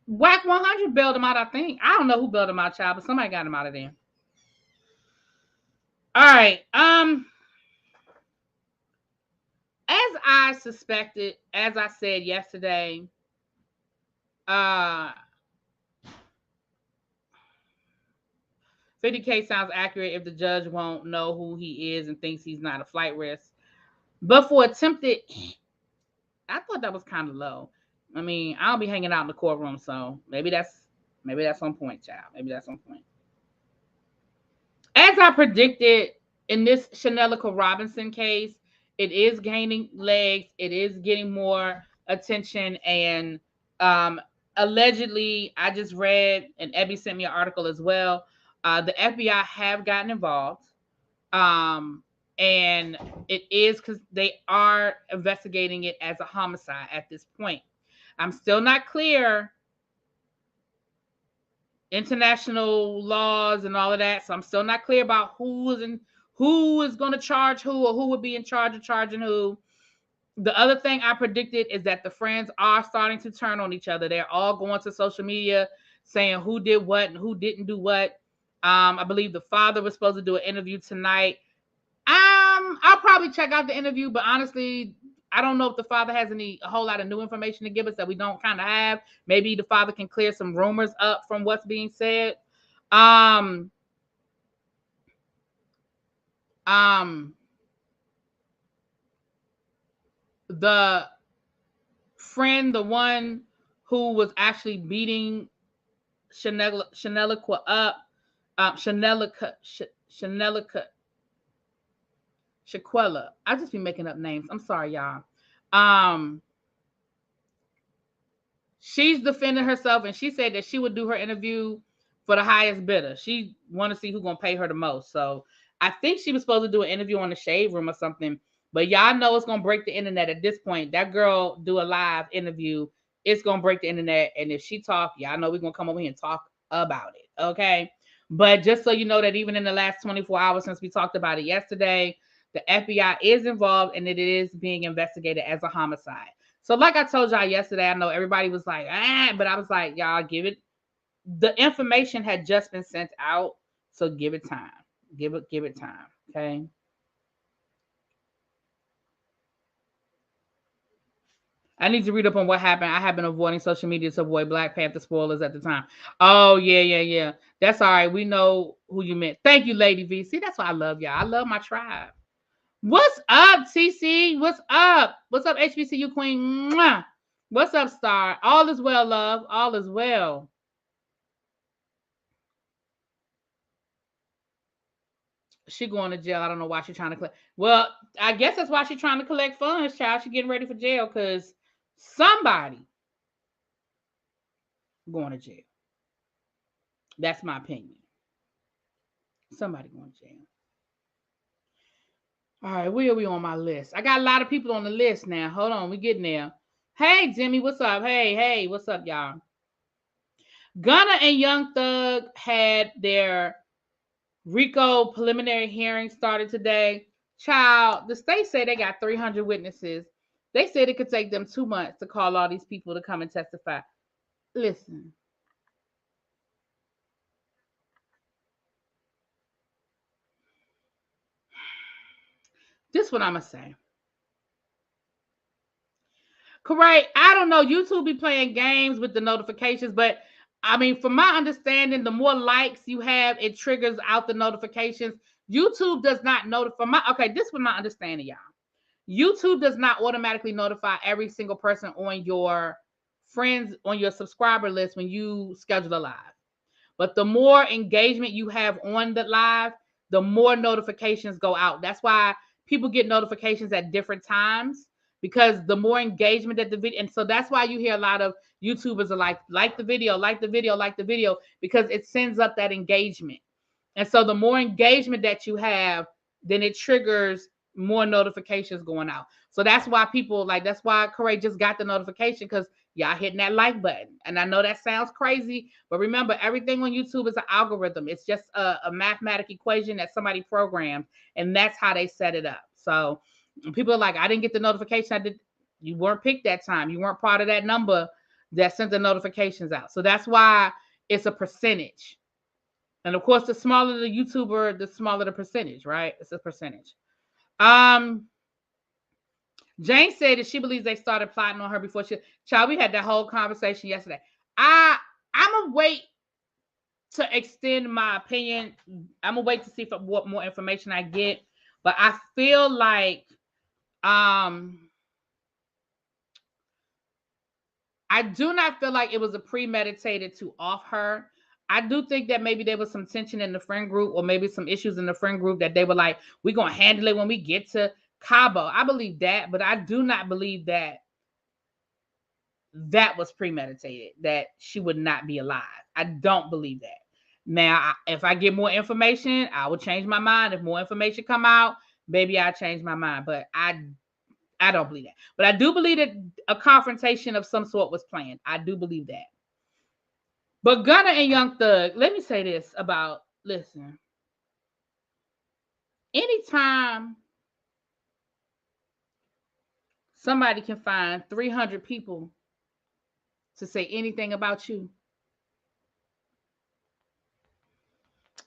Whack 100 bailed him out, I think. I don't know who bailed him out, child, but somebody got him out of there. All right. As I suspected, as I said yesterday, 50K sounds accurate if the judge won't know who he is and thinks he's not a flight risk. But for attempted, I thought that was kind of low. I mean, I'll be hanging out in the courtroom, so maybe that's on point, child. Maybe that's on point. As I predicted in this Chanelica Robinson case, it is gaining legs. It is getting more attention, and allegedly, I just read, and Ebby sent me an article as well. The FBI have gotten involved, and it is because they are investigating it as a homicide at this point. I'm still not clear international laws and all of that, so I'm still not clear about who is going to charge who, or who would be in charge of charging who. The other thing I predicted is that the friends are starting to turn on each other. They're all going to social media saying who did what and who didn't do what. I believe the father was supposed to do an interview tonight. I'll probably check out the interview, but honestly, I don't know if the father has a whole lot of new information to give us that we don't kind of have. Maybe the father can clear some rumors up from what's being said. The friend, the one who was actually beating Chanelica up, Shaquella. I just be making up names. I'm sorry, y'all. She's defending herself, and she said that she would do her interview for the highest bidder. She want to see who's gonna pay her the most. So I think she was supposed to do an interview on the Shade Room or something. But y'all know it's gonna break the internet at this point. That girl do a live interview. It's gonna break the internet, and if she talk, y'all know we're gonna come over here and talk about it. Okay. But just so you know that even in the last 24 hours since we talked about it yesterday, the FBI is involved and it is being investigated as a homicide. So like I told y'all yesterday, I know everybody was like, but I was like, y'all give it. The information had just been sent out, so give it time. Give it time. Okay. I need to read up on what happened. I have been avoiding social media to avoid Black Panther spoilers at the time. Oh, yeah. That's all right. We know who you meant. Thank you, Lady V. See, that's why I love y'all. I love my tribe. What's up, TC? What's up? What's up, HBCU Queen? Mwah. What's up, Star? All is well, love. All is well. She going to jail. I don't know why she's trying to collect. Well, I guess that's why she's trying to collect funds, child. She getting ready for jail because somebody going to jail. That's my opinion. Somebody going to jail. All right, where are we on my list? I got a lot of people on the list now. Hold on, we getting there. Hey, Jimmy, what's up? Hey, what's up, y'all? Gunna and Young Thug had their RICO preliminary hearing started today. Child, the state said they got 300 witnesses. They said it could take them 2 months to call all these people to come and testify. Listen. This is what I'm going to say. Correct. I don't know. YouTube be playing games with the notifications, but I mean, from my understanding, the more likes you have, it triggers out the notifications. YouTube does not notify okay, this was my understanding, y'all. YouTube does not automatically notify every single person on your friends, on your subscriber list when you schedule a live. But the more engagement you have on the live, the more notifications go out. That's why people get notifications at different times, because the more engagement that the video, and so that's why you hear a lot of YouTubers are like the video, because it sends up that engagement. And so the more engagement that you have, then it triggers more notifications going out. So that's why people that's why Corey just got the notification, because y'all hitting that like button. And I know that sounds crazy, but remember, everything on YouTube is an algorithm. It's just a mathematical equation that somebody programmed, and that's how they set it up. So people are like, I didn't get the notification. You weren't picked that time. You weren't part of that number that sent the notifications out. So that's why it's a percentage. And of course, the smaller the YouTuber, the smaller the percentage, right? It's a percentage. Jane said that she believes they started plotting on her before she. Child, we had that whole conversation yesterday. I'm gonna wait to extend my opinion. I'm gonna wait to see what more information I get. But I feel like I do not feel like it was a premeditated to off her. I do think that maybe there was some tension in the friend group, or maybe some issues in the friend group that they were like, we're going to handle it when we get to Cabo. I believe that, but I do not believe that was premeditated, that she would not be alive. I don't believe that. Now, if I get more information, I will change my mind. If more information come out, maybe I'll change my mind. But I don't believe that. But I do believe that a confrontation of some sort was planned. I do believe that. But Gunna and Young Thug, let me say this about, listen. Anytime somebody can find 300 people to say anything about you,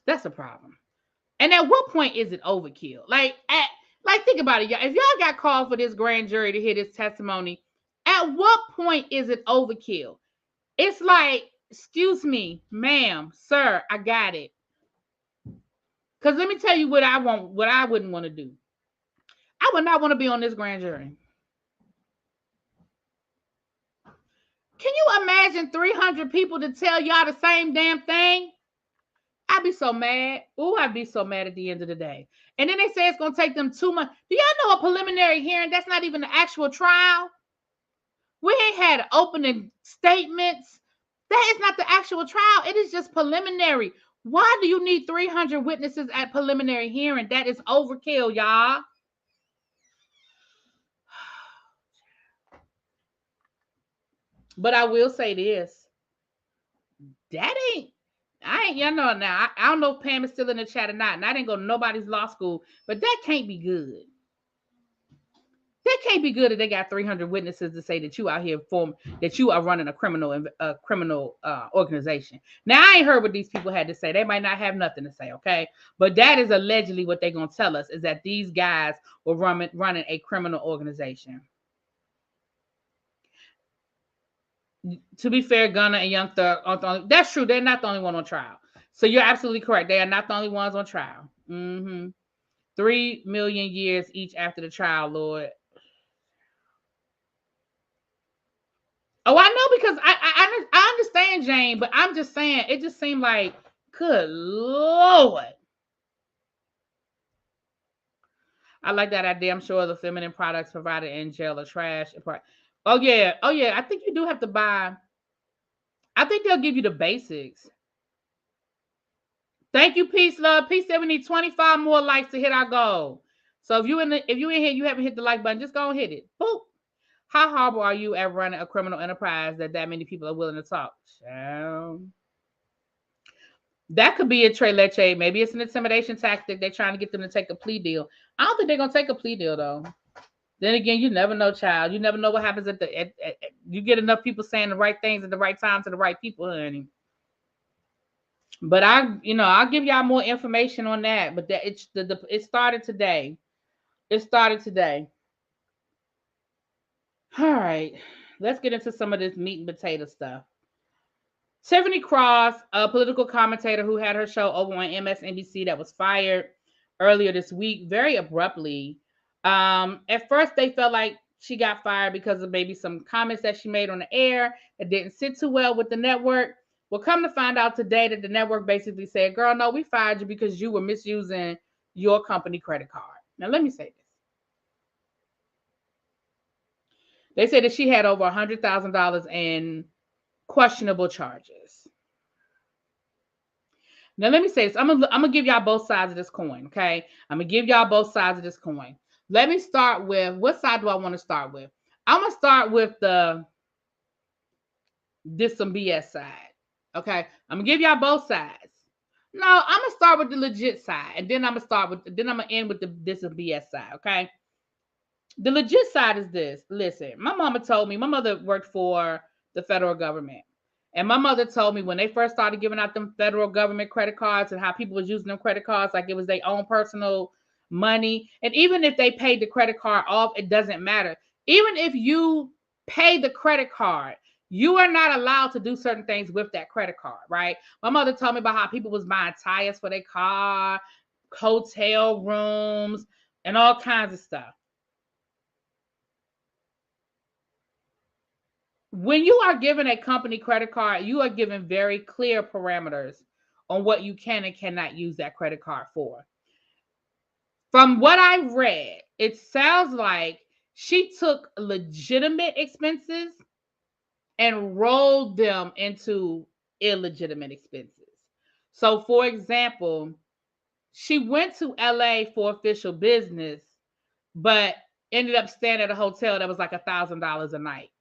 that's a problem. And at what point is it overkill? Like think about it, y'all. If y'all got called for this grand jury to hear this testimony, at what point is it overkill? It's like, excuse me, ma'am, sir, I got it. Because let me tell you what I wouldn't want to do. I would not want to be on this grand jury. Can you imagine 300 people to tell y'all the same damn thing? I'd be so mad. Ooh, I'd be so mad at the end of the day. And then they say it's going to take them 2 months. Do y'all know a preliminary hearing? That's not even the actual trial. We ain't had opening statements. That is not the actual trial. It is just preliminary. Why do you need 300 witnesses at preliminary hearing? That is overkill, y'all. But I will say this. That ain't You know now. I don't know if Pam is still in the chat or not, and I didn't go to nobody's law school, but that can't be good. That can't be good if they got 300 witnesses to say that you out here that you are running a criminal organization. Now I ain't heard what these people had to say. They might not have nothing to say, okay? But that is allegedly what they're gonna tell us is that these guys were running a criminal organization. To be fair, Gunna and Young Thug are the only, that's true. They're not the only one on trial. So you're absolutely correct. They are not the only ones on trial. 3 million years each after the trial, Lord. Oh, I know because I understand, Jane, but I'm just saying it just seemed like, good Lord. I like that idea. I'm sure the feminine products provided in jail are trash. Oh yeah. I think you do have to buy. I think they'll give you the basics. Thank you, Peace Love. Peace said we need 25 more likes to hit our goal. So if you in here, you haven't hit the like button, just go and hit it. Boop. How horrible are you at running a criminal enterprise that many people are willing to talk? That could be a Trey Leche. Maybe it's an intimidation tactic. They're trying to get them to take a plea deal. I don't think they're gonna take a plea deal though. Then again, you never know, child. You never know what happens you get enough people saying the right things at the right time to the right people, honey. But I'll give y'all more information on that. But that it started today. It started today. All right, let's get into some of this meat and potato stuff. Tiffany Cross, a political commentator who had her show over on MSNBC that was fired earlier this week, very abruptly. At first, they felt like she got fired because of maybe some comments that she made on the air that didn't sit too well with the network. Well, come to find out today that the network basically said, girl, no, we fired you because you were misusing your company credit card. Now, let me say this. They said that she had over $100,000 in questionable charges. Now, let me say this. I'm gonna give y'all both sides of this coin, okay? I'm gonna give y'all both sides of this coin. Let me start with, what side do I want to start with? I'm gonna start with this some BS side, okay? I'm gonna give y'all both sides. No, I'm gonna start with the legit side, and then I'm gonna end with this some BS side, okay? The legit side is this. Listen, my mama told me, my mother worked for the federal government. And my mother told me when they first started giving out them federal government credit cards and how people was using them credit cards like it was their own personal money. And even if they paid the credit card off, it doesn't matter. Even if you pay the credit card, you are not allowed to do certain things with that credit card, right? My mother told me about how people was buying tires for their car, hotel rooms, and all kinds of stuff. When you are given a company credit card, you are given very clear parameters on what you can and cannot use that credit card for. From what I read, it sounds like she took legitimate expenses and rolled them into illegitimate expenses. So, for example, she went to LA for official business, but ended up staying at a hotel that was like $1,000 a night.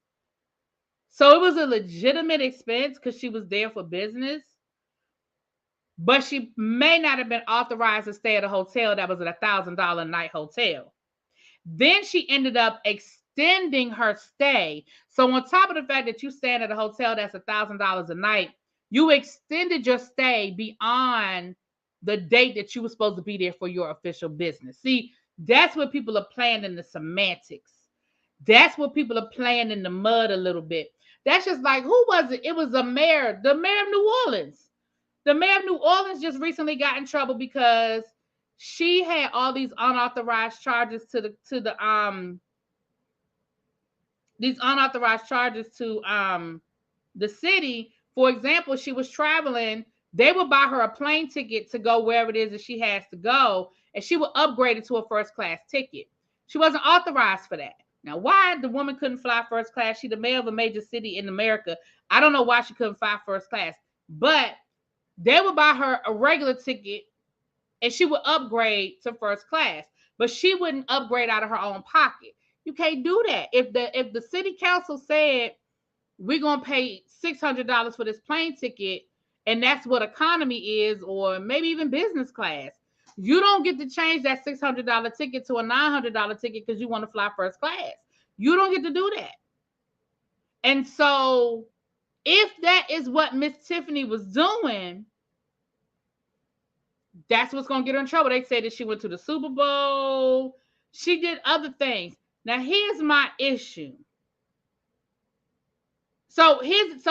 So it was a legitimate expense because she was there for business, but she may not have been authorized to stay at a hotel that was at $1,000 a night hotel. Then she ended up extending her stay. So on top of the fact that you stand at a hotel that's $1,000 a night, you extended your stay beyond the date that you were supposed to be there for your official business. See, that's what people are playing in the semantics. That's what people are playing in the mud a little bit. That's just like, who was it? It was the mayor of New Orleans. The mayor of New Orleans just recently got in trouble because she had all these unauthorized charges to the city. For example, she was traveling. They would buy her a plane ticket to go wherever it is that she has to go, and she would upgrade it to a first class ticket. She wasn't authorized for that. Now, why the woman couldn't fly first class? She's the mayor of a major city in America. I don't know why she couldn't fly first class, but they would buy her a regular ticket and she would upgrade to first class, but she wouldn't upgrade out of her own pocket. You can't do that. If the city council said we're gonna pay $600 for this plane ticket and that's what economy is, or maybe even business class. You don't get to change that $600 ticket to a $900 ticket because you want to fly first class. You don't get to do that. And so if that is what Miss Tiffany was doing, that's what's going to get her in trouble. They say that she went to the Super Bowl. She did other things. Now, here's my issue. So here's,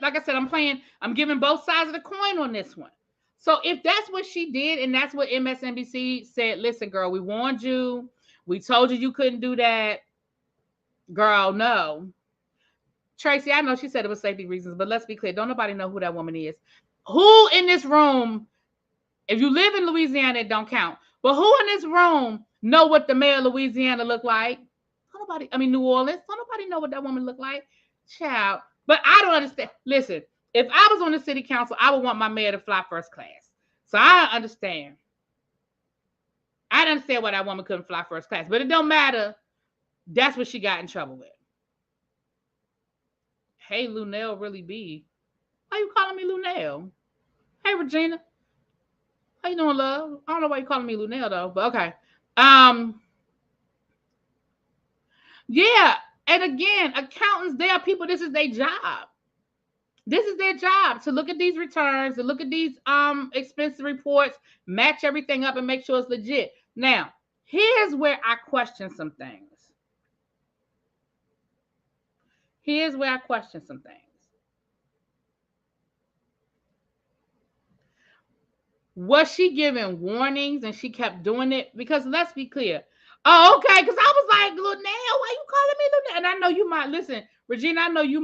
like I said, I'm giving both sides of the coin on this one. So if that's what she did, and that's what MSNBC said, listen, girl, we warned you. We told you couldn't do that. Girl, no. Tracy, I know she said it was safety reasons, but let's be clear. Don't nobody know who that woman is. Who in this room, if you live in Louisiana, it don't count. But who in this room know what the mayor of Louisiana looked like? New Orleans. Don't nobody know what that woman looked like. Child. But I don't understand. Listen, if I was on the city council, I would want my mayor to fly first class. So I understand. I understand why that woman couldn't fly first class. But it don't matter. That's what she got in trouble with. Hey, Lunell really be. Why you calling me Lunell? Hey, Regina. How you doing, love? I don't know why you calling me Lunell, though. But okay. Yeah. And again, accountants, they are people, this is their job. This is their job, to look at these returns, to look at these expense reports, match everything up and make sure it's legit. Now, here's where I question some things. Was she giving warnings and she kept doing it? Because let's be clear. Oh, okay. Because I was like, Lunell, why you calling me Lunell? And I know you might listen, Regina. I know you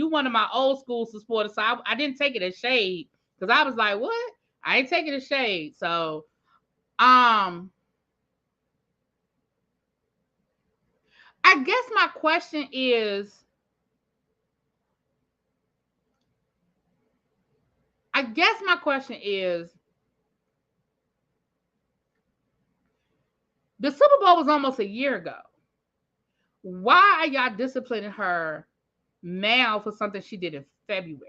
one of my old school supporters, so I didn't take it as shade, because I was like, what? I ain't taking it as shade. So, I guess my question is, the Super Bowl was almost a year ago. Why are y'all disciplining her now for something she did in February?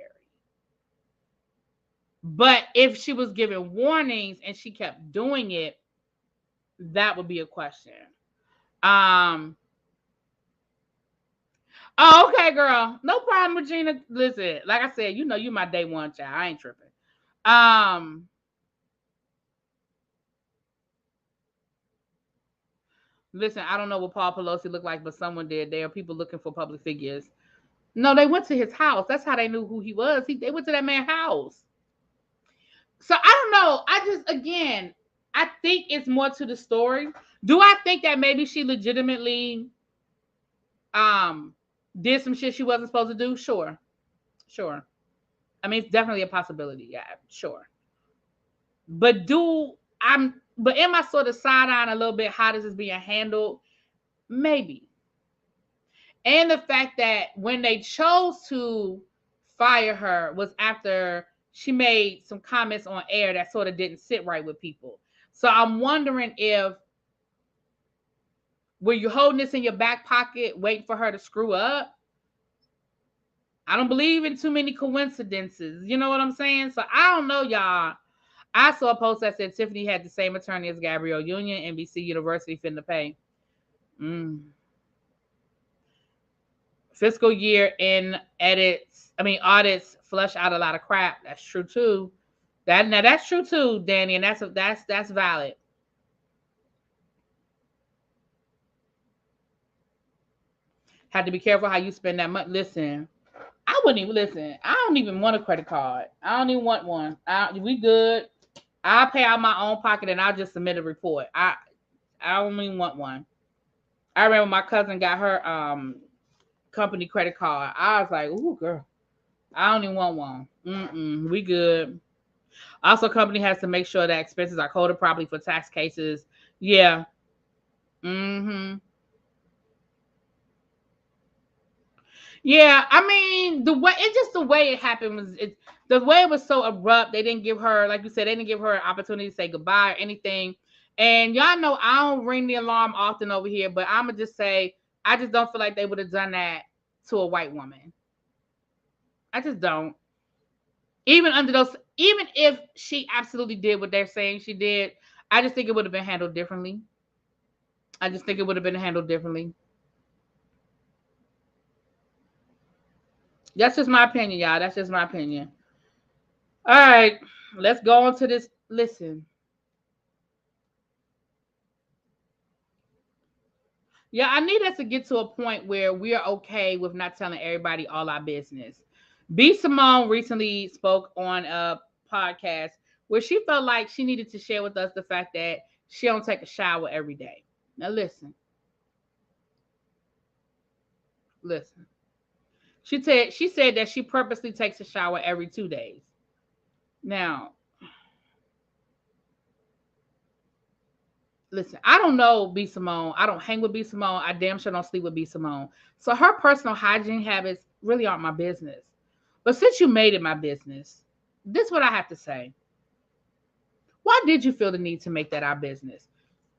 But if she was giving warnings and she kept doing it, that would be a question. Oh, okay, girl. No problem, Regina. Listen, like I said, you know you my day one child. I ain't tripping. Listen, I don't know what Paul Pelosi looked like, but someone did. There are people looking for public figures. No, they went to his house. That's how they knew who he was. They went to that man's house. So I don't know. I think it's more to the story. Do I think that maybe she legitimately did some shit she wasn't supposed to do? Sure. I mean, it's definitely a possibility. Yeah, sure. But am I sort of side-eyeing a little bit how this is being handled? Maybe. And the fact that when they chose to fire her was after she made some comments on air that sort of didn't sit right with people. So I'm wondering were you holding this in your back pocket, waiting for her to screw up? I don't believe in too many coincidences. You know what I'm saying? So I don't know, y'all. I saw a post that said Tiffany had the same attorney as Gabrielle Union, NBC University finna pay. Fiscal year in audits flush out a lot of crap. That's true too. That's true too, Danny, and that's valid. Had to be careful how you spend that money. Listen, I wouldn't even listen. I don't even want a credit card. I don't even want one. We good. I'll pay out my own pocket and I'll just submit a report. I don't even want one. I remember my cousin got her company credit card. I was like, ooh, girl, I don't even want one. We good. Also, company has to make sure that expenses are coded properly for tax cases. Yeah. Yeah, I mean, the way it happened was the way it was so abrupt. They didn't give her, like you said, they didn't give her an opportunity to say goodbye or anything. And y'all know I don't ring the alarm often over here, but I'ma just say I just don't feel like they would have done that to a white woman. I just don't. Even under those, even if she absolutely did what they're saying she did, I just think it would have been handled differently. I just think it would have been handled differently. That's just my opinion, y'all. That's just my opinion. All right, let's go on to this. Listen, yeah, I need us to get to a point where we are okay with not telling everybody all our business. B. Simone recently spoke on a podcast where she felt like she needed to share with us the fact that she don't take a shower every day. Now listen. She said that she purposely takes a shower every 2 days. Now, listen, I don't know B. Simone. I don't hang with B. Simone. I damn sure don't sleep with B. Simone. So her personal hygiene habits really aren't my business. But since you made it my business, this is what I have to say. Why did you feel the need to make that our business?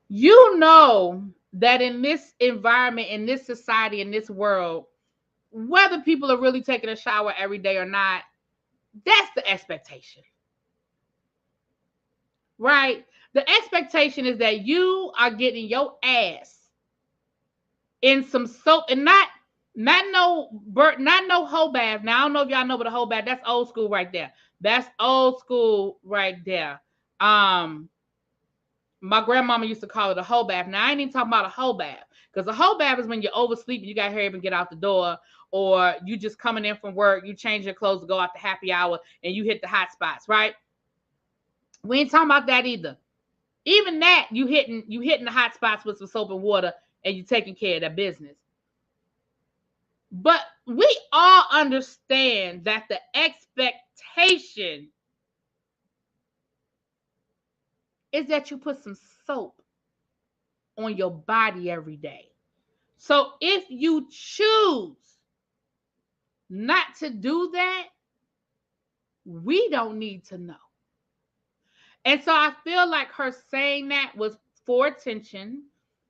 You know that in this environment, in this society, in this world, whether people are really taking a shower every day or not, that's the expectation. Right? The expectation is that you are getting your ass in some soap and not no whole bath. Now I don't know if y'all know what a whole bath. That's old school right there. That's old school right there. My grandmama used to call it a whole bath. Now I ain't even talking about a whole bath, because a whole bath is when you're oversleep and you got to hurry up and get out the door, or you just coming in from work, you change your clothes to go out to happy hour, and you hit the hot spots, right? We ain't talking about that either. Even that, you hitting the hot spots with some soap and water, and you taking care of that business. But we all understand that the expectation is that you put some soap on your body every day. So if you choose not to do that, we don't need to know. And so I feel like her saying that was for attention.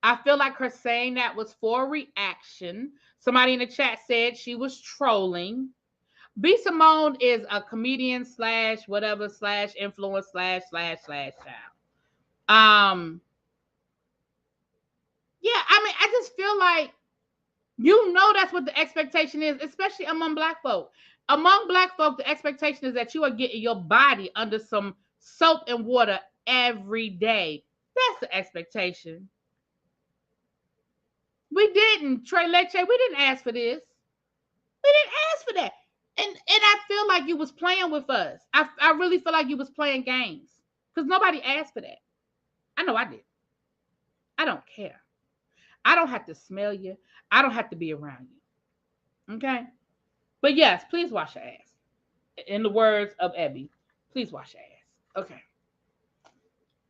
I feel like her saying that was for reaction. Somebody in the chat said she was trolling. B. Simone is a comedian slash whatever slash influence slash child. Yeah, I mean, I just feel like, you know, that's what the expectation is, especially among black folk. Among black folk, the expectation is that you are getting your body under some soap and water every day. That's the expectation. We didn't, Trey Leche, we didn't ask for this. We didn't ask for that. And I feel like you was playing with us. I really feel like you was playing games, because nobody asked for that. I know I did. I don't care. I don't have to smell you. I don't have to be around you. Okay? But yes, please wash your ass. In the words of Ebby, please wash your ass. Okay.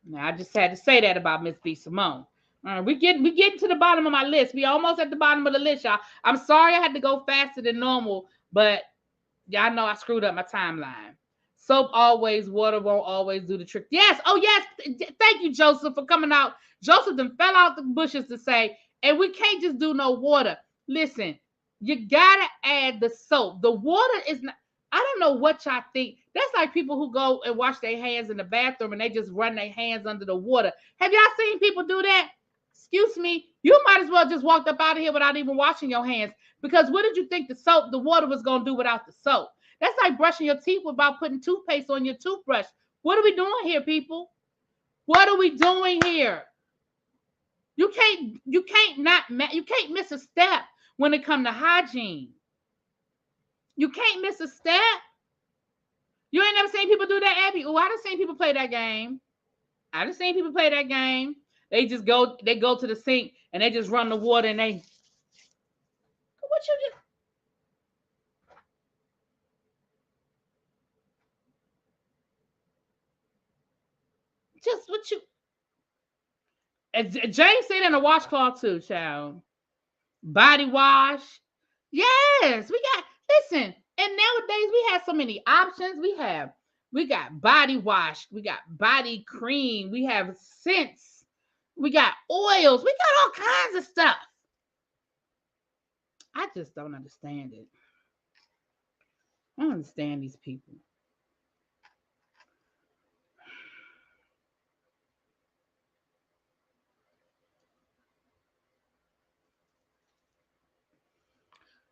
Now I just had to say that about Miss B. Simone. We getting to the bottom of my list. We almost at the bottom of the list, y'all. I'm sorry I had to go faster than normal, but y'all know I screwed up my timeline. Soap always, water won't always do the trick. Yes. Oh, yes. Thank you, Joseph, for coming out. Joseph then fell out the bushes to say, and we can't just do no water. Listen, you gotta add the soap. The water is not. I don't know what y'all think. That's like people who go and wash their hands in the bathroom and they just run their hands under the water. Have y'all seen people do that? Excuse me. You might as well just walked up out of here without even washing your hands. Because what did you think the water was going to do without the soap? That's like brushing your teeth without putting toothpaste on your toothbrush. What are we doing here, people? What are we doing here? You can't miss a step when it comes to hygiene. You can't miss a step. You ain't never seen people do that, Abby? Oh, I done seen people play that game. They go to the sink and they just run the water and they. What you just what you. Jane said in a washcloth too, child. Body wash. Yes, we got. Listen, and nowadays we have so many options. We got body wash. We got body cream. We have scents. We got oils. We got all kinds of stuff. I just don't understand it. I don't understand these people.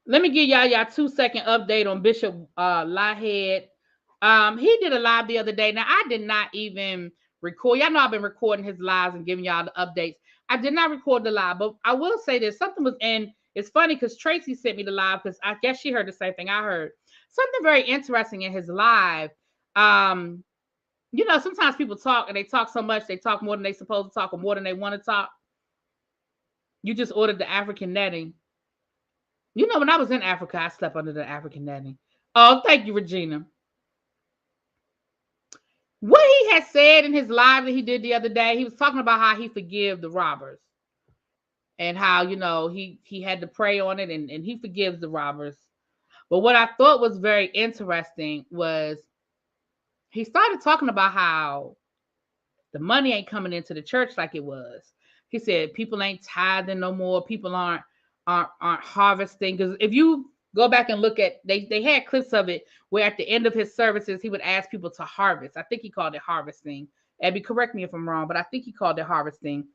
Let me give y'all 2-second update on Bishop Lyhead. He did a live the other day. Now, I did not even record. Y'all know I've been recording his lives and giving y'all the updates. I did not record the live, but I will say this. Something was in. It's funny because Tracy sent me the live because I guess she heard the same thing I heard. Something very interesting in his live. Sometimes people talk and they talk so much, they talk more than they supposed to talk or more than they want to talk. You just ordered the African netting. When I was in Africa, I slept under the African netting. Oh, thank you, Regina. What he had said in his live that he did the other day, he was talking about how he forgive the robbers. And how, he had to pray on it and he forgives the robbers. But what I thought was very interesting was he started talking about how the money ain't coming into the church like it was. He said people ain't tithing no more. People aren't harvesting. Because if you go back and look at, they had clips of it where at the end of his services, he would ask people to harvest. I think he called it harvesting. Abby, correct me if I'm wrong, but I think he called it harvesting.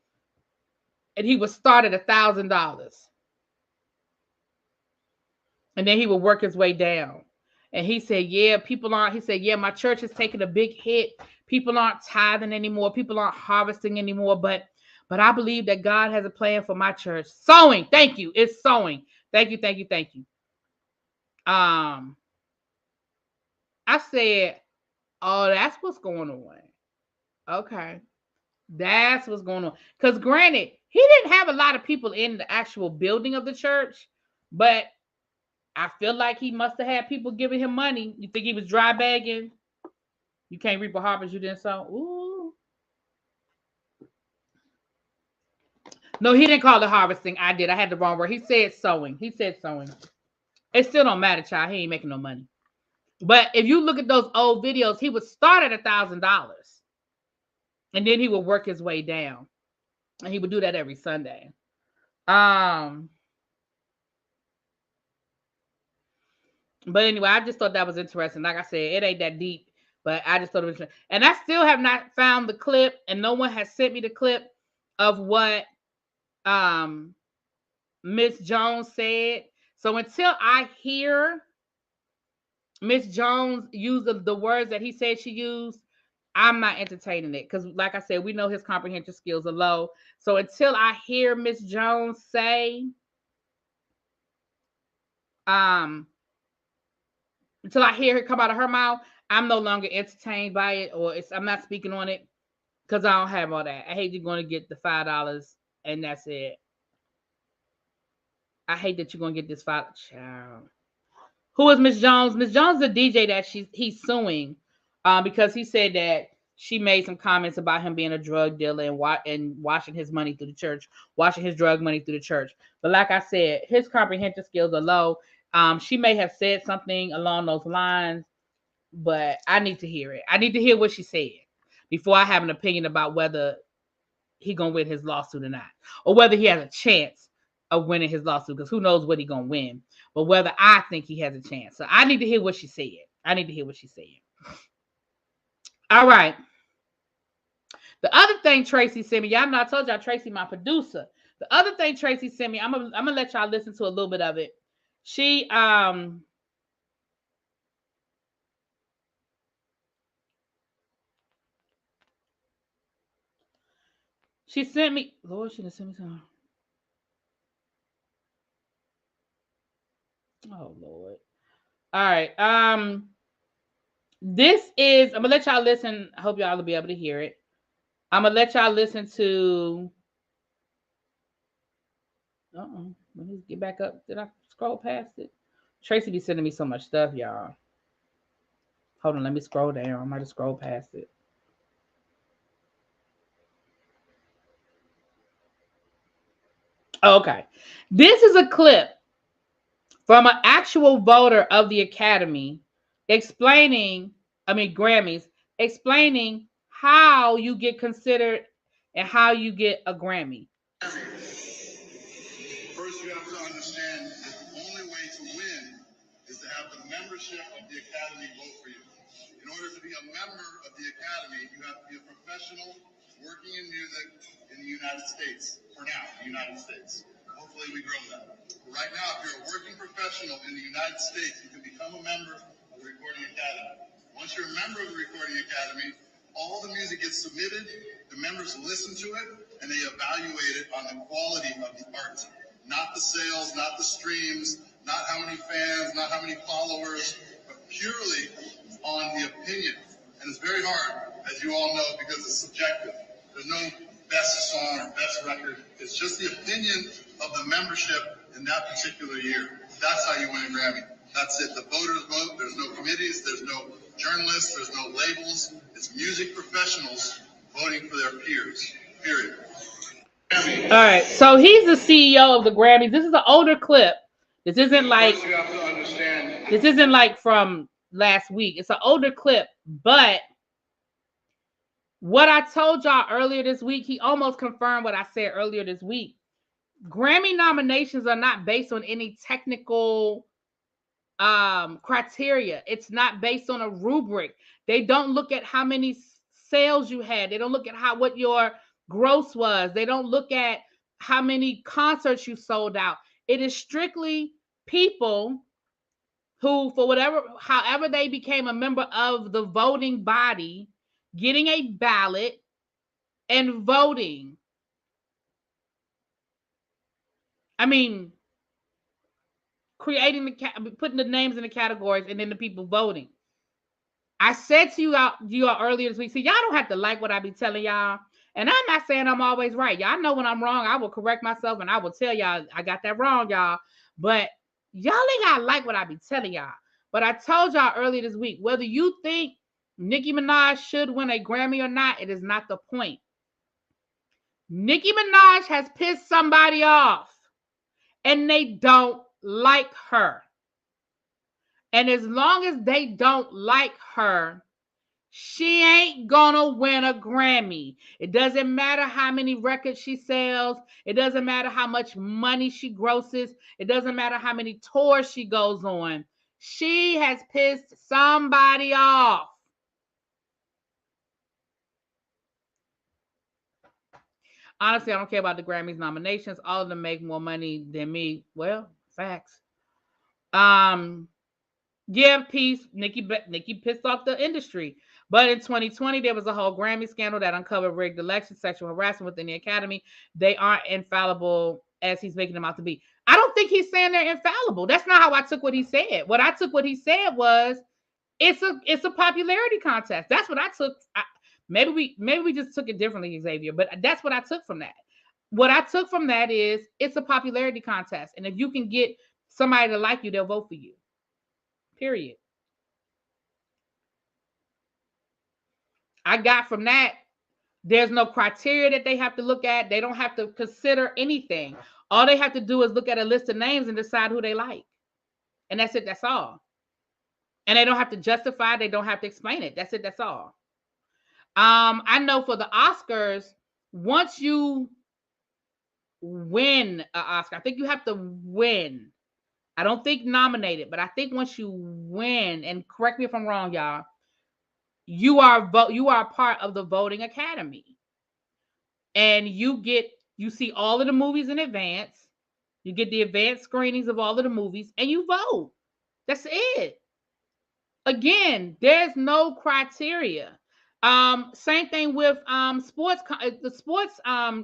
And he would start at $1,000. And then he would work his way down. And he said, my church is taking a big hit. People aren't tithing anymore. People aren't harvesting anymore. But I believe that God has a plan for my church. Sowing. Thank you. It's sowing. Thank you. I said, oh, that's what's going on. Okay. That's what's going on. Because granted, he didn't have a lot of people in the actual building of the church, but I feel like he must have had people giving him money. You think he was dry bagging? You can't reap a harvest you didn't sow. Ooh. No, he didn't call it harvesting. I did. I had the wrong word. He said sowing. It still don't matter, child. He ain't making no money. But if you look at those old videos, he would start at $1,000. And then he would work his way down. And he would do that every Sunday. But anyway, I just thought that was interesting. Like I said, it ain't that deep, but I just thought it was interesting. And I still have not found the clip, and no one has sent me the clip of what Miss Jones said. So until I hear Miss Jones use the words that he said she used, I'm not entertaining it. Because like I said, we know his comprehension skills are low. So until I hear Miss Jones say, until I hear it come out of her mouth, I'm no longer entertained by it, or I'm not speaking on it because I don't have all that. I hate you're going to get the $5 and that's it. I hate that you're going to get this $5. Child. Who is Miss Jones? Miss Jones is a DJ that he's suing because he said that she made some comments about him being a drug dealer and washing his money through the church, washing his drug money through the church. But like I said, his comprehension skills are low. She may have said something along those lines, but I need to hear it. I need to hear what she said before I have an opinion about whether he gonna win his lawsuit or not, or whether he has a chance of winning his lawsuit, because who knows what he gonna win, but whether I think he has a chance. So I need to hear what she said. All right. The other thing Tracy sent me, y'all know I told y'all Tracy my producer. The other thing Tracy sent me, I'm gonna let y'all listen to a little bit of it. She sent me, Lord, she done sent me something. Oh Lord. All right. This is, I'm gonna let y'all listen. I hope y'all will be able to hear it. I'm gonna let y'all listen to. Let me get back up. Did I scroll past it? Tracy be sending me so much stuff, y'all. Hold on, let me scroll down. I might have scrolled past it. Okay. This is a clip from an actual voter of the Academy Grammys, explaining how you get considered and how you get a Grammy. First, you have to understand that the only way to win is to have the membership of the Academy vote for you. In order to be a member of the Academy, you have to be a professional working in music in the United States. For now, the United States. hopefully we grow that. Right now, if you're a working professional in the United States, you can become a member of the Recording Academy. Once you're a member of the Recording Academy, all the music gets submitted, the members listen to it, and they evaluate it on the quality of the art. Not the sales, not the streams, not how many fans, not how many followers, but purely on the opinion. And it's very hard, as you all know, because it's subjective. There's no best song or best record. It's just the opinion of the membership in that particular year. That's how you win a Grammy. That's it. The voters vote. There's no committees. There's no journalists. There's no labels. It's music professionals voting for their peers. Period. All right. So he's the CEO of the Grammys. This is an older clip. This isn't like from last week. It's an older clip, but what I told y'all earlier this week, he almost confirmed what I said earlier this week. Grammy nominations are not based on any technical criteria. It's not based on a rubric. They don't look at how many sales you had. They don't look at what your gross was. They don't look at how many concerts you sold out. It is strictly people who, however they became a member of the voting body, getting a ballot and voting. I mean, putting the names in the categories and then the people voting. I said to you all earlier this week, see, y'all don't have to like what I be telling y'all. And I'm not saying I'm always right. Y'all know when I'm wrong, I will correct myself and I will tell y'all I got that wrong, y'all. But y'all ain't gotta like what I be telling y'all. But I told y'all earlier this week, whether you think Nicki Minaj should win a Grammy or not, it is not the point. Nicki Minaj has pissed somebody off and they don't like her. And as long as they don't like her, she ain't gonna win a Grammy. It doesn't matter how many records she sells. It doesn't matter how much money she grosses. It doesn't matter how many tours she goes on. She has pissed somebody off. Honestly, I don't care about the Grammys nominations. All of them make more money than me. Well, facts. Yeah, peace. Nicki pissed off the industry. But in 2020, there was a whole Grammy scandal that uncovered rigged elections, sexual harassment within the Academy. They aren't infallible as he's making them out to be. I don't think he's saying they're infallible. That's not how I took what he said. What I took what he said was it's a popularity contest. That's what I took. Maybe we just took it differently, Xavier, but that's what I took from that. What I took from that is it's a popularity contest. And if you can get somebody to like you, they'll vote for you. Period. I got from that, there's no criteria that they have to look at. They don't have to consider anything. All they have to do is look at a list of names and decide who they like. And that's it. That's all. And they don't have to justify. They don't have to explain it. That's it. That's all. I know for the Oscars, once you win an Oscar, I think you have to win. I don't think nominated, but I think once you win, and correct me if I'm wrong, y'all, you are part of the voting academy. And you see all of the movies in advance. You get the advanced screenings of all of the movies and you vote. That's it. Again, there's no criteria. Same thing with sports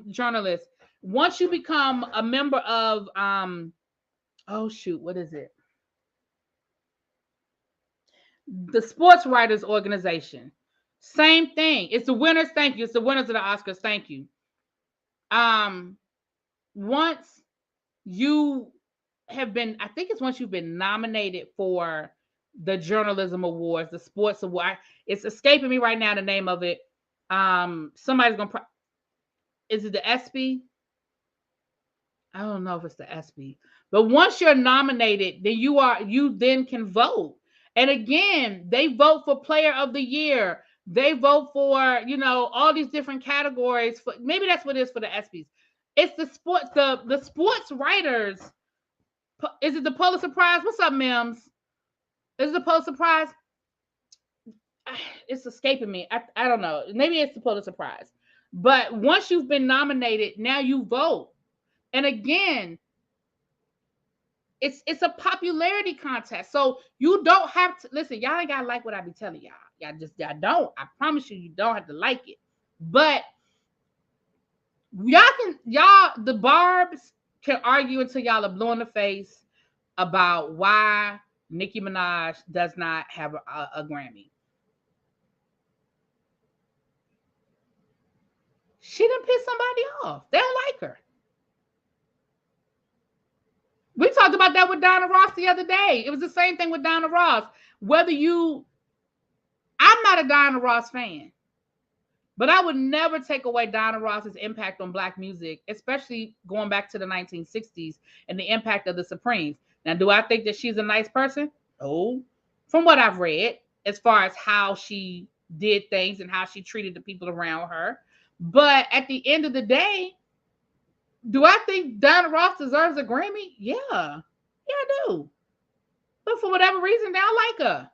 journalists. Once you become a member of what is it? The Sports Writers Organization. Same thing. It's the winners. Thank you. It's the winners of the Oscars. Thank you. Once you have been, I think it's once you've been nominated for the journalism awards, the sports award. It's escaping me right now the name of it. Somebody's gonna. Is it the ESPY? I don't know if it's the ESPY. But once you're nominated, then you then can vote. And again, they vote for Player of the Year. They vote for, all these different categories. Maybe that's what it is for the ESPYs. It's the sports writers. Is it the Pulitzer Prize? What's up, Mims? Is it the Pulitzer Prize? It's escaping me. I don't know. Maybe it's the Pulitzer Prize. But once you've been nominated, now you vote. And again, it's a popularity contest. So you don't have to listen, y'all ain't gotta like what I be telling y'all. Y'all don't. I promise you don't have to like it. But the Barbs can argue until y'all are blue in the face about why Nicki Minaj does not have a Grammy. She done pissed somebody off. They don't like her. We talked about that with Donna Ross the other day. It was the same thing with Donna Ross. I'm not a Donna Ross fan, but I would never take away Donna Ross's impact on Black music, especially going back to the 1960s and the impact of the Supremes. Now, do I think that she's a nice person? No. From what I've read, as far as how she did things and how she treated the people around her. But at the end of the day, do I think Donna Ross deserves a Grammy? Yeah. Yeah, I do. But for whatever reason, they don't like her.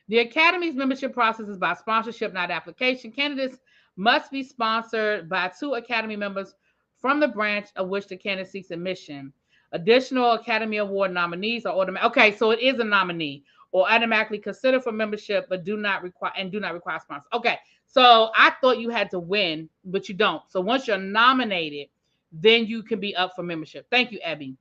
The Academy's membership process is by sponsorship, not application. Candidates must be sponsored by 2 Academy members from the branch of which the candidate seeks admission. Additional Academy Award nominees are automatic. Okay, so it is a nominee or automatically considered for membership, but do not require sponsors. Okay, so I thought you had to win, but you don't. So once you're nominated, then you can be up for membership. Thank you, Abby.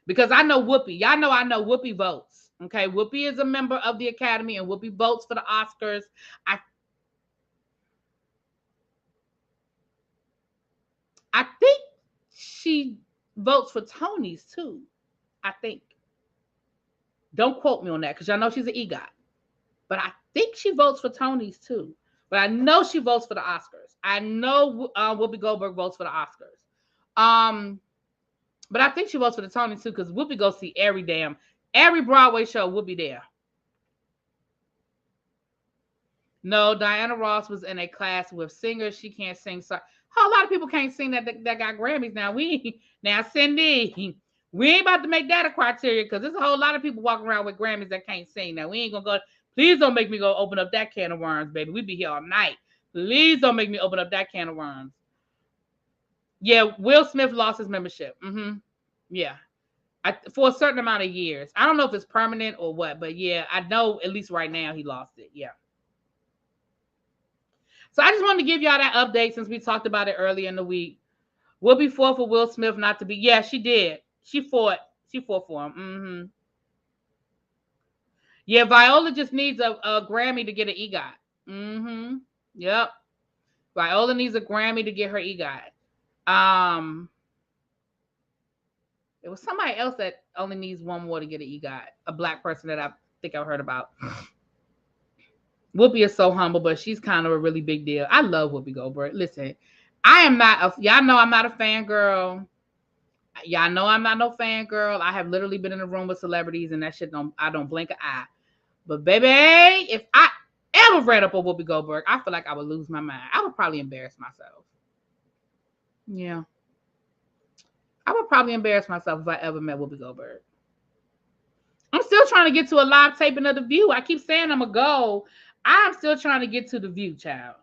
Because I know Whoopi. Y'all know I know Whoopi votes. Okay, Whoopi is a member of the Academy, and Whoopi votes for the Oscars. I think she votes for Tonys too. I think. Don't quote me on that because y'all know she's an EGOT. But I think she votes for Tonys too. But I know she votes for the Oscars. I know Whoopi Goldberg votes for the Oscars. But I think she votes for the Tonys too because Whoopi goes see every Broadway show. Whoopi there. No, Diana Ross was in a class with singers. She can't sing. So a lot of people can't sing that got Grammys. Now Cindy, we ain't about to make that a criteria because there's a whole lot of people walking around with Grammys that can't sing. Now we ain't gonna go. Please don't make me go open up that can of worms, baby. We'd be here all night. Please don't make me open up that can of worms. Yeah, Will Smith lost his membership. Yeah. For a certain amount of years. I don't know if it's permanent or what, but yeah, I know at least right now he lost it. Yeah. So I just wanted to give y'all that update since we talked about it earlier in the week. Whoopi fought for Will Smith not to be. Yeah, she did. She fought for him. Yeah, Viola just needs a Grammy to get an EGOT. Yep. Viola needs a Grammy to get her EGOT. It was somebody else that only needs one more to get an EGOT. A Black person that I think I've heard about. Whoopi is so humble, but she's kind of a really big deal. I love Whoopi Goldberg. Listen, y'all know I'm not a fangirl. Y'all know I'm not no fangirl. I have literally been in a room with celebrities and that shit I don't blink an eye. But baby, if I ever read up on Whoopi Goldberg, I feel like I would lose my mind. I would probably embarrass myself. Yeah. I would probably embarrass myself if I ever met Whoopi Goldberg. I'm still trying to get to a live taping of The View. I keep saying I'm going to go. I'm still trying to get to The View, child.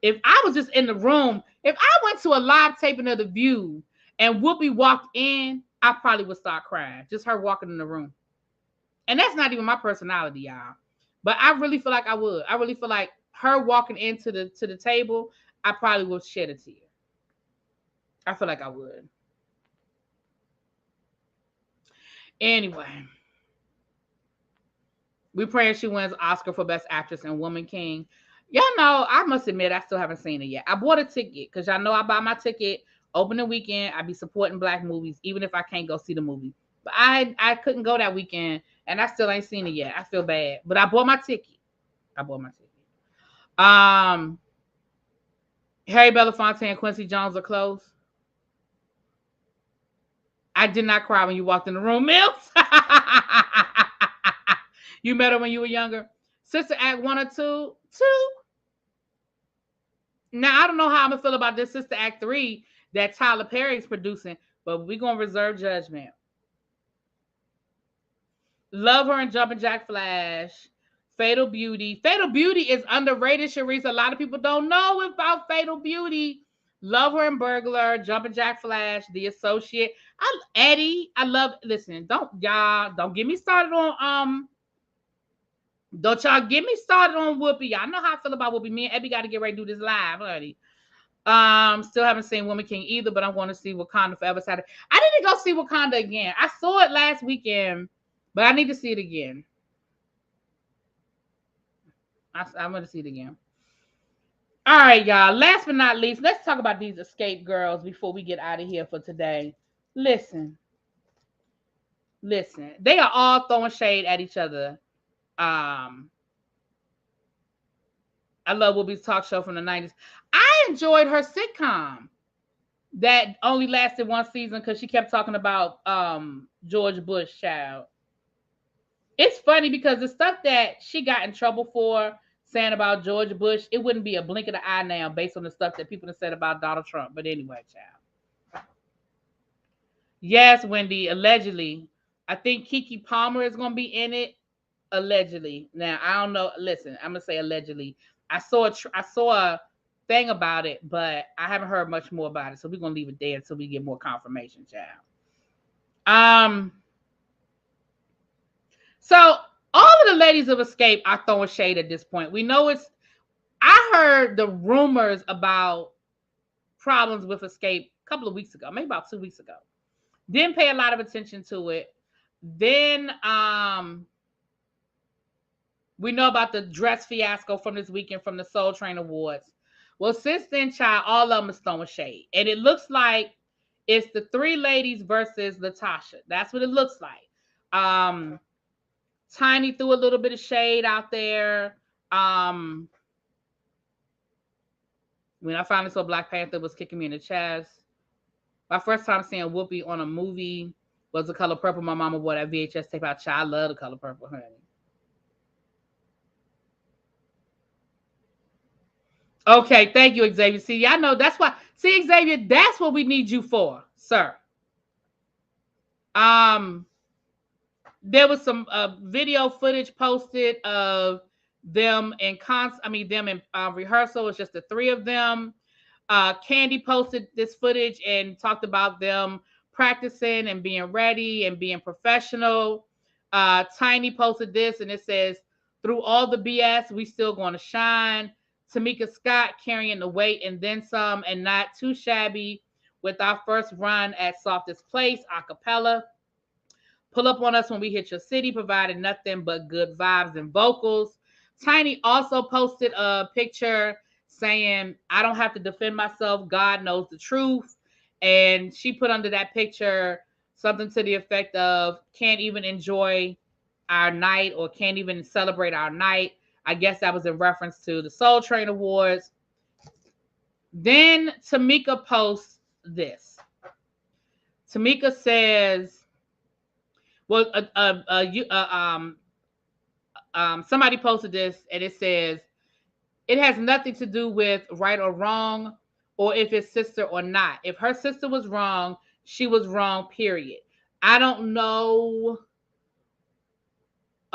If I was just in the room, if I went to a live taping of The View and Whoopi walked in, I probably would start crying. Just her walking in the room. And that's not even my personality, y'all. But I really feel like I would. I really feel like her walking into the table, I probably would shed a tear. I feel like I would. Anyway. We pray she wins Oscar for Best Actress and Woman King. Y'all know, I must admit, I still haven't seen it yet. I bought a ticket because y'all know I buy my ticket opening weekend. I be supporting Black movies, even if I can't go see the movie. But I couldn't go that weekend, and I still ain't seen it yet. I feel bad. But I bought my ticket. Harry Belafonte and Quincy Jones are close. I did not cry when you walked in the room, Mills. You met her when you were younger. Sister Act 1 or 2? 2. Now, I don't know how I'm going to feel about this Sister Act 3 that Tyler Perry's producing, but we're going to reserve judgment. Love her and Jumpin' Jack Flash. Fatal Beauty. Fatal Beauty is underrated, Sharice. A lot of people don't know about Fatal Beauty. Love her in Burglar, Jumpin' Jack Flash, The Associate. Eddie. I love. Listen, don't get me started on Don't y'all get me started on Whoopi. Y'all know how I feel about Whoopi. Me and Abby got to get ready to do this live, honey. Still haven't seen Woman King either, but I'm going to see Wakanda Forever Saturday. I need to go see Wakanda again. I saw it last weekend, but I need to see it again. I'm going to see it again. All right, y'all. Last but not least, let's talk about these Xscape girls before we get out of here for today. Listen. They are all throwing shade at each other. I love Whoopi's talk show from the 90s. I enjoyed her sitcom that only lasted one season because she kept talking about George Bush, child. It's funny because the stuff that she got in trouble for saying about George Bush, it wouldn't be a blink of the eye now based on the stuff that people have said about Donald Trump. But anyway, child. Yes, Wendy, allegedly. I think Keke Palmer is going to be in it. Allegedly. Now, I don't know. Listen, I'm going to say allegedly. I saw a thing about it, but I haven't heard much more about it. So we're going to leave it there until we get more confirmation, child. So all of the ladies of Xscape are throwing shade at this point. We know I heard the rumors about problems with Xscape a couple of weeks ago, maybe about 2 weeks ago. Didn't pay a lot of attention to it. Then we know about the dress fiasco from this weekend from the Soul Train Awards. Well, since then, child, all of them is throwing shade. And it looks like it's the three ladies versus Latasha. That's what it looks like. Tiny threw a little bit of shade out there. When I finally saw Black Panther was kicking me in the chest. My first time seeing Whoopi on a movie was The Color Purple. My mama wore that VHS tape out. Child, I love The Color Purple, honey. Okay, thank you, Xavier. See, y'all know that's why. See, Xavier, that's what we need you for, sir. There was some video footage posted of them in rehearsal. It's just the three of them. Candy posted this footage and talked about them practicing and being ready and being professional. Tiny posted this and it says, "Through all the BS, we still going to shine." Tamika Scott carrying the weight and then some, and not too shabby with our first run at Softest Place a cappella. Pull up on us when we hit your city, providing nothing but good vibes and vocals. Tiny also posted a picture saying, "I don't have to defend myself. God knows the truth." And she put under that picture something to the effect of, "Can't even enjoy our night or can't even celebrate our night." I guess that was in reference to the Soul Train Awards. Then Tamika posts this. Tamika says, well, somebody posted this and it says, "It has nothing to do with right or wrong or if it's sister or not. If her sister was wrong, she was wrong, period. I don't know.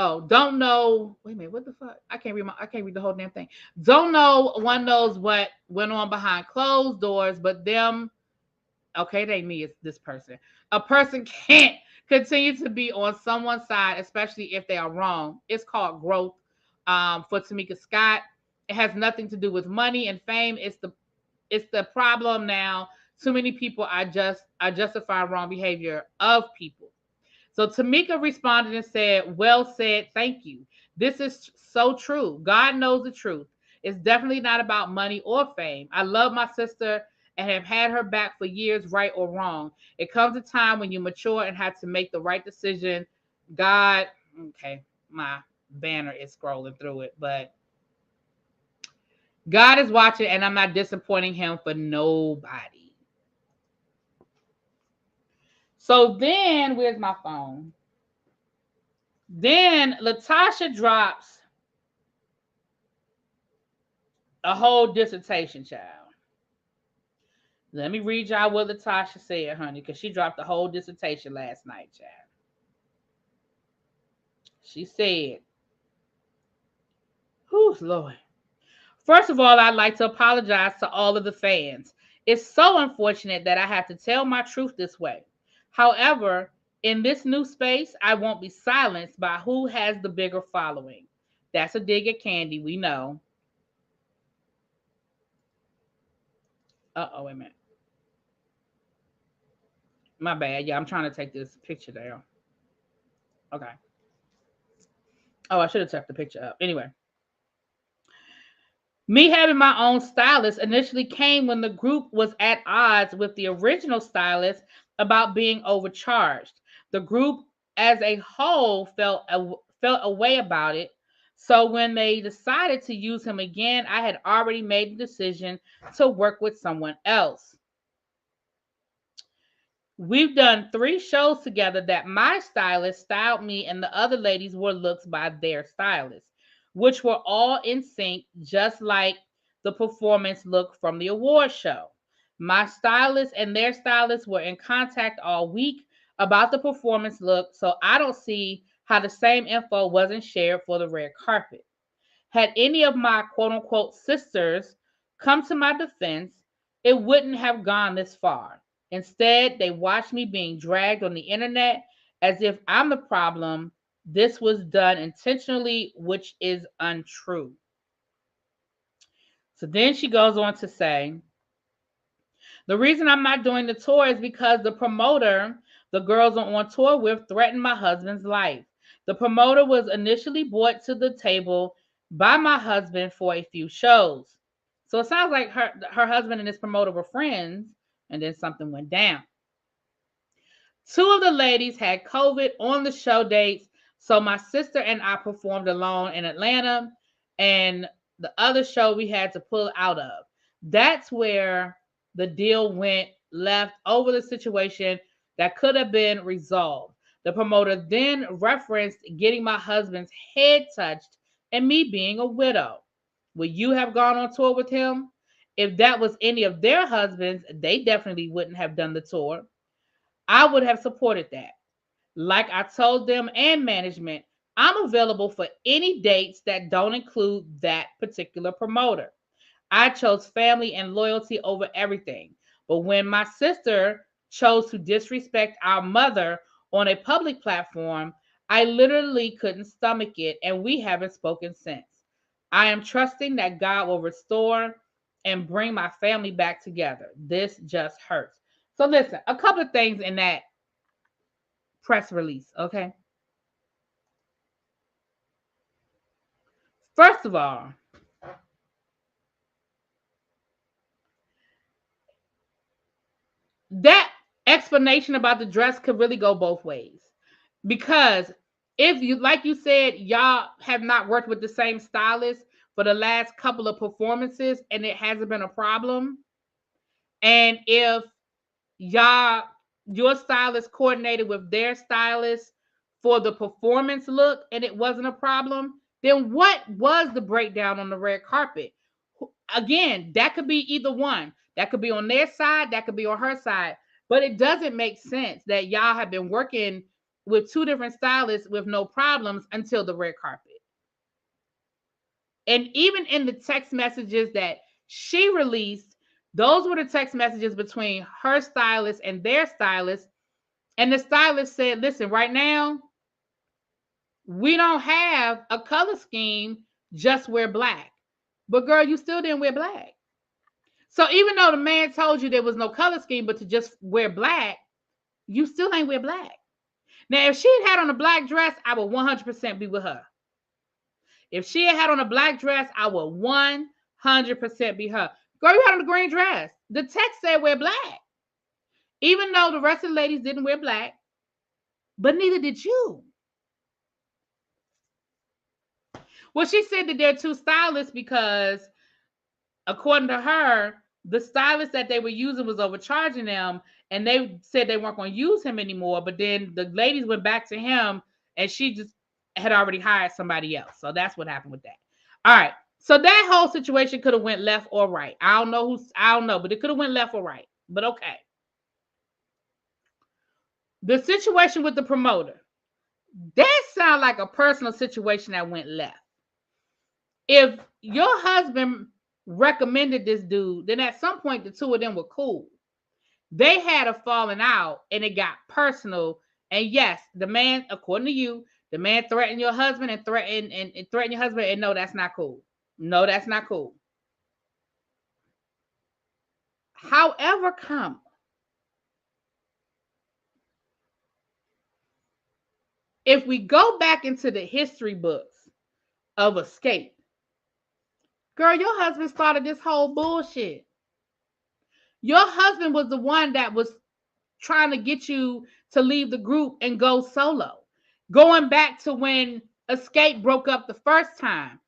Oh, don't know. Wait a minute. What the fuck? I can't read the whole damn thing. Don't know. One knows what went on behind closed doors, but them." Okay, it ain't me. It's this person. "A person can't continue to be on someone's side, especially if they are wrong. It's called growth." For Tamika Scott, it has nothing to do with money and fame. It's the problem now. Too many people are justifying wrong behavior of people. So Tamika responded and said, "Well said, thank you. This is so true. God knows the truth. It's definitely not about money or fame. I love my sister and have had her back for years, right or wrong. It comes a time when you mature and have to make the right decision. God," okay, my banner is scrolling through it, but "God is watching and I'm not disappointing him for nobody." So then, where's my phone? Then Latasha drops a whole dissertation, child. Let me read y'all what Latasha said, honey, because she dropped a whole dissertation last night, child. She said, "Who's Lord? First of all, I'd like to apologize to all of the fans. It's so unfortunate that I have to tell my truth this way. However, in this new space, I won't be silenced by who has the bigger following. That's a dig at Candy, we know. Uh-oh, wait a minute. My bad. Yeah, I'm trying to take this picture down. Okay. Oh, I should have took the picture up. Anyway. Me having my own stylist initially came when the group was at odds with the original stylist about being overcharged. The group as a whole felt a way about it. So when they decided to use him again, I had already made the decision to work with someone else. We've done 3 shows together that my stylist styled me and the other ladies wore looks by their stylist, which were all in sync, just like the performance look from the award show. My stylist and their stylist were in contact all week about the performance look, so I don't see how the same info wasn't shared for the red carpet. Had any of my quote unquote sisters come to my defense, it wouldn't have gone this far. Instead, they watched me being dragged on the internet as if I'm the problem. This was done intentionally, which is untrue. So then she goes on to say, the reason I'm not doing the tour is because the promoter the girls are on tour with threatened my husband's life. The promoter was initially brought to the table by my husband for a few shows. So it sounds like her husband and this promoter were friends, and then something went down. 2 of the ladies had COVID on the show dates, so my sister and I performed alone in Atlanta, and the other show we had to pull out of. That's where the deal went left over the situation that could have been resolved. The promoter then referenced getting my husband's head touched and me being a widow. Would you have gone on tour with him? If that was any of their husbands, they definitely wouldn't have done the tour. I would have supported that. Like I told them and management, I'm available for any dates that don't include that particular promoter. I chose family and loyalty over everything. But when my sister chose to disrespect our mother on a public platform, I literally couldn't stomach it, and we haven't spoken since. I am trusting that God will restore and bring my family back together. This just hurts. So listen, a couple of things in that press release, okay? First of all, that explanation about the dress could really go both ways. Because if you, like you said, y'all have not worked with the same stylist for the last couple of performances and it hasn't been a problem. And if your stylist coordinated with their stylist for the performance look and it wasn't a problem, then what was the breakdown on the red carpet? Again, that could be either one. That could be on their side, that could be on her side. But it doesn't make sense that y'all have been working with 2 different stylists with no problems until the red carpet. And even in the text messages that she released, those were the text messages between her stylist and their stylist. And the stylist said, listen, right now, we don't have a color scheme, just wear black. But girl, you still didn't wear black. So even though the man told you there was no color scheme, but to just wear black, you still ain't wear black. Now, if she had on a black dress, I would 100% be with her. If she had on a black dress, I would 100% be her. Girl, you had on a green dress. The text said wear black. Even though the rest of the ladies didn't wear black, but neither did you. Well, she said that they're 2 stylists because, according to her, the stylist that they were using was overcharging them, and they said they weren't going to use him anymore. But then the ladies went back to him, and she just had already hired somebody else. So that's what happened with that. All right. So that whole situation could have went left or right. I don't know, but it could have went left or right. But okay. The situation with the promoter, that sounds like a personal situation that went left. If your husband recommended this dude, then at some point the two of them were cool. They had a falling out and it got personal. And yes, the man, according to you, the man threatened your husband and threatened your husband. And no, that's not cool. No, that's not cool. However, if we go back into the history books of Xscape, girl, your husband started this whole bullshit. Your husband was the one that was trying to get you to leave the group and go solo. Going back to when Xscape broke up the first time.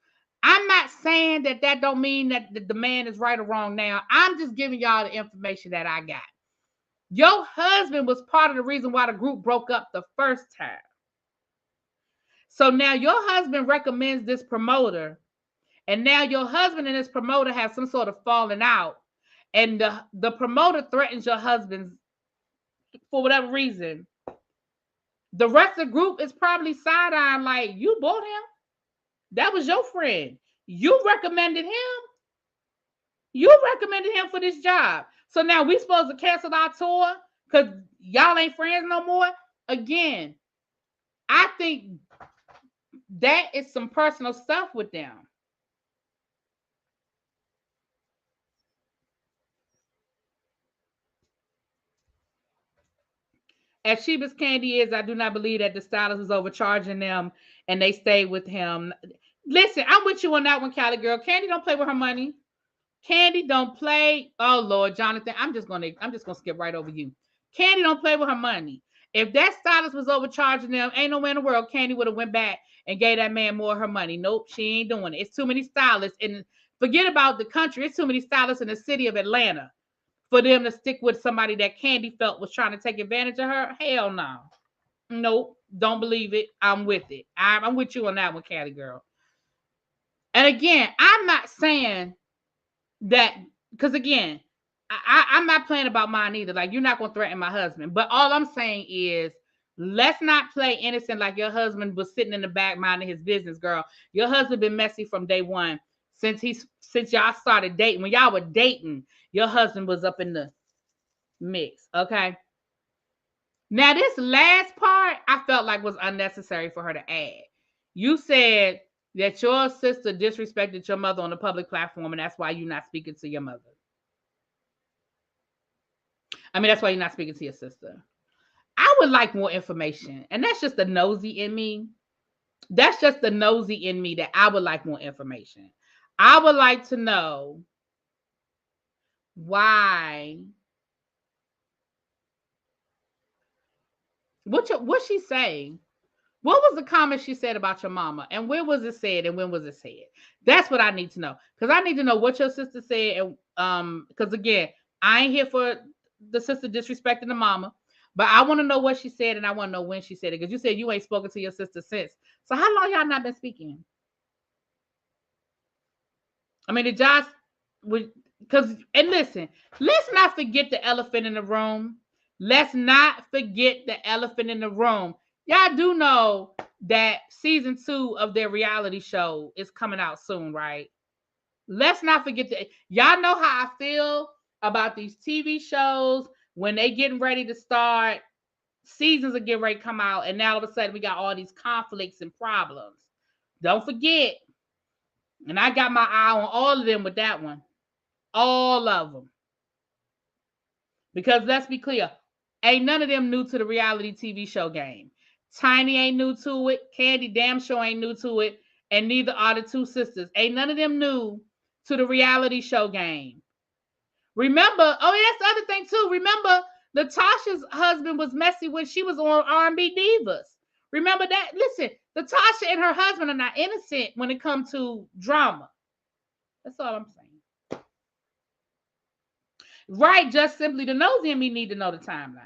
I'm not saying that don't mean that the man is right or wrong now. I'm just giving y'all the information that I got. Your husband was part of the reason why the group broke up the first time. So now your husband recommends this promoter, and now your husband and this promoter have some sort of falling out, and the promoter threatens your husband for whatever reason. The rest of the group is probably side-eyeing like, you bought him? That was your friend. You recommended him? You recommended him for this job. So now we supposed to cancel our tour because y'all ain't friends no more? Again, I think that is some personal stuff with them. As cheap as Candy is, I do not believe that the stylist was overcharging them and they stayed with him. Listen, I'm with you on that one, Cali girl. Candy don't play with her money. Candy don't play. Oh Lord, Jonathan, I'm just gonna skip right over you. Candy don't play with her money. If that stylist was overcharging them, ain't no way in the world Candy would have went back and gave that man more of her money. Nope, she ain't doing it. It's too many stylists, and forget about the country. It's too many stylists in the city of Atlanta for them to stick with somebody that Candy felt was trying to take advantage of her. Hell no. Nope, don't believe it. I'm with it. I'm with you on that one, Cali girl. And again, I'm not saying that, because again, I'm not playing about mine either. Like, you're not going to threaten my husband. But all I'm saying is, let's not play innocent like your husband was sitting in the back minding his business, girl. Your husband been messy from day one. Since y'all started dating. When y'all were dating, your husband was up in the mix, okay? Now, this last part, I felt like was unnecessary for her to add. You said that your sister disrespected your mother on a public platform, and that's why you're not speaking to your mother. I mean, that's why you're not speaking to your sister. I would like more information, and that's just the nosy in me. That's just the nosy in me that I would like more information. I would like to know why. What's she saying? What was the comment she said about your mama? And when was it said? And when was it said? That's what I need to know. Because I need to know what your sister said. And because again, I ain't here for the sister disrespecting the mama. But I want to know what she said, and I want to know when she said it. Because you said you ain't spoken to your sister since. So how long y'all not been speaking? I mean, it just would, because, and listen, let's not forget the elephant in the room. Let's not forget the elephant in the room. Y'all do know that season 2 of their reality show is coming out soon, right? Let's not forget that. Y'all know how I feel about these TV shows when they getting ready to start. Seasons are getting ready to come out, and now all of a sudden we got all these conflicts and problems. Don't forget. And I got my eye on all of them with that one. All of them. Because let's be clear, ain't none of them new to the reality TV show game. Tiny ain't new to it. Candy damn sure ain't new to it. And neither are the two sisters. Ain't none of them new to the reality show game. Remember, that's the other thing too. Remember, Natasha's husband was messy when she was on R&B Divas. Remember that? Listen, Natasha and her husband are not innocent when it comes to drama. That's all I'm saying. Right, just simply the nosy in me need to know the timeline.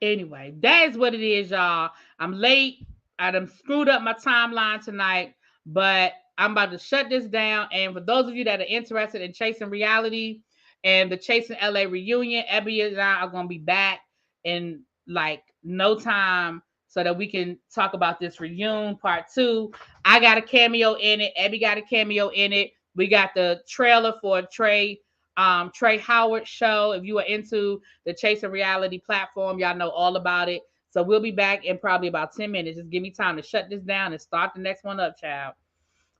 Anyway, that is what it is, y'all. I'm late. I done screwed up my timeline tonight, but I'm about to shut this down. And for those of you that are interested in Chasing Reality and the Chasing LA reunion, Ebby and I are going to be back in like no time. so that we can talk about this reunion part 2. I got a cameo in it. Abby got a cameo in it. We got the trailer for Trey Howard show. If you are into the Chase of Reality platform, y'all know all about it. So we'll be back in probably about 10 minutes. Just give me time to shut this down and start the next one up, child.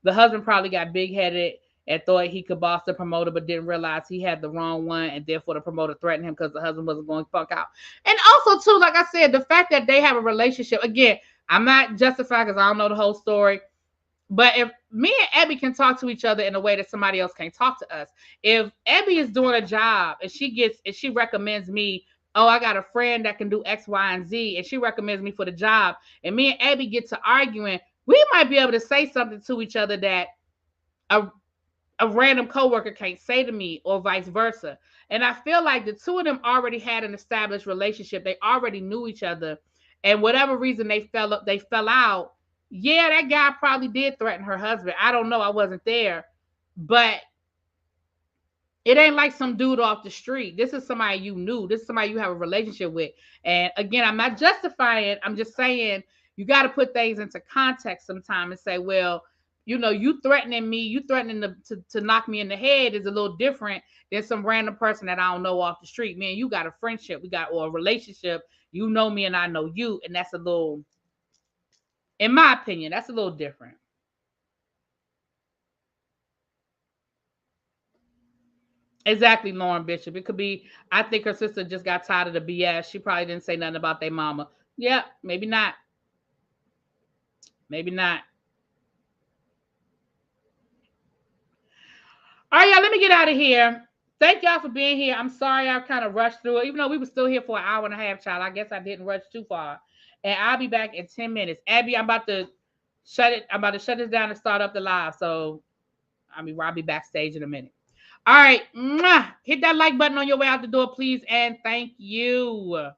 The husband probably got big-headed and thought he could boss the promoter, but didn't realize he had the wrong one, and therefore the promoter threatened him because the husband wasn't going to fuck out. And also, too, like I said, the fact that they have a relationship, again, I'm not justified because I don't know the whole story, but if me and Abby can talk to each other in a way that somebody else can't talk to us, if Abby is doing a job and she recommends me, oh, I got a friend that can do X, Y, and Z, and she recommends me for the job, and me and Abby get to arguing, we might be able to say something to each other that a random coworker can't say to me, or vice versa. And I feel like the two of them already had an established relationship. They already knew each other, and whatever reason they fell out. Yeah, that guy probably did threaten her husband. I don't know. I wasn't there, but it ain't like some dude off the street. This is somebody you knew. This is somebody you have a relationship with. And again, I'm not justifying. I'm just saying you got to put things into context sometime and say, well, you know, you threatening me, you threatening to knock me in the head is a little different than some random person that I don't know off the street. Man, you got a friendship, or a relationship. You know me and I know you. And that's a little, in my opinion, that's a little different. Exactly, Lauren Bishop. It could be, I think her sister just got tired of the BS. She probably didn't say nothing about their mama. Yeah, maybe not. Maybe not. All right, y'all, let me get out of here. Thank y'all for being here. I'm sorry I kind of rushed through it, even though we were still here for an hour and a half, child. I guess I didn't rush too far. And I'll be back in 10 minutes. Abby, I'm about to shut this down and start up the live. So I'll be backstage in a minute. All right. Hit that like button on your way out the door, please. And thank you.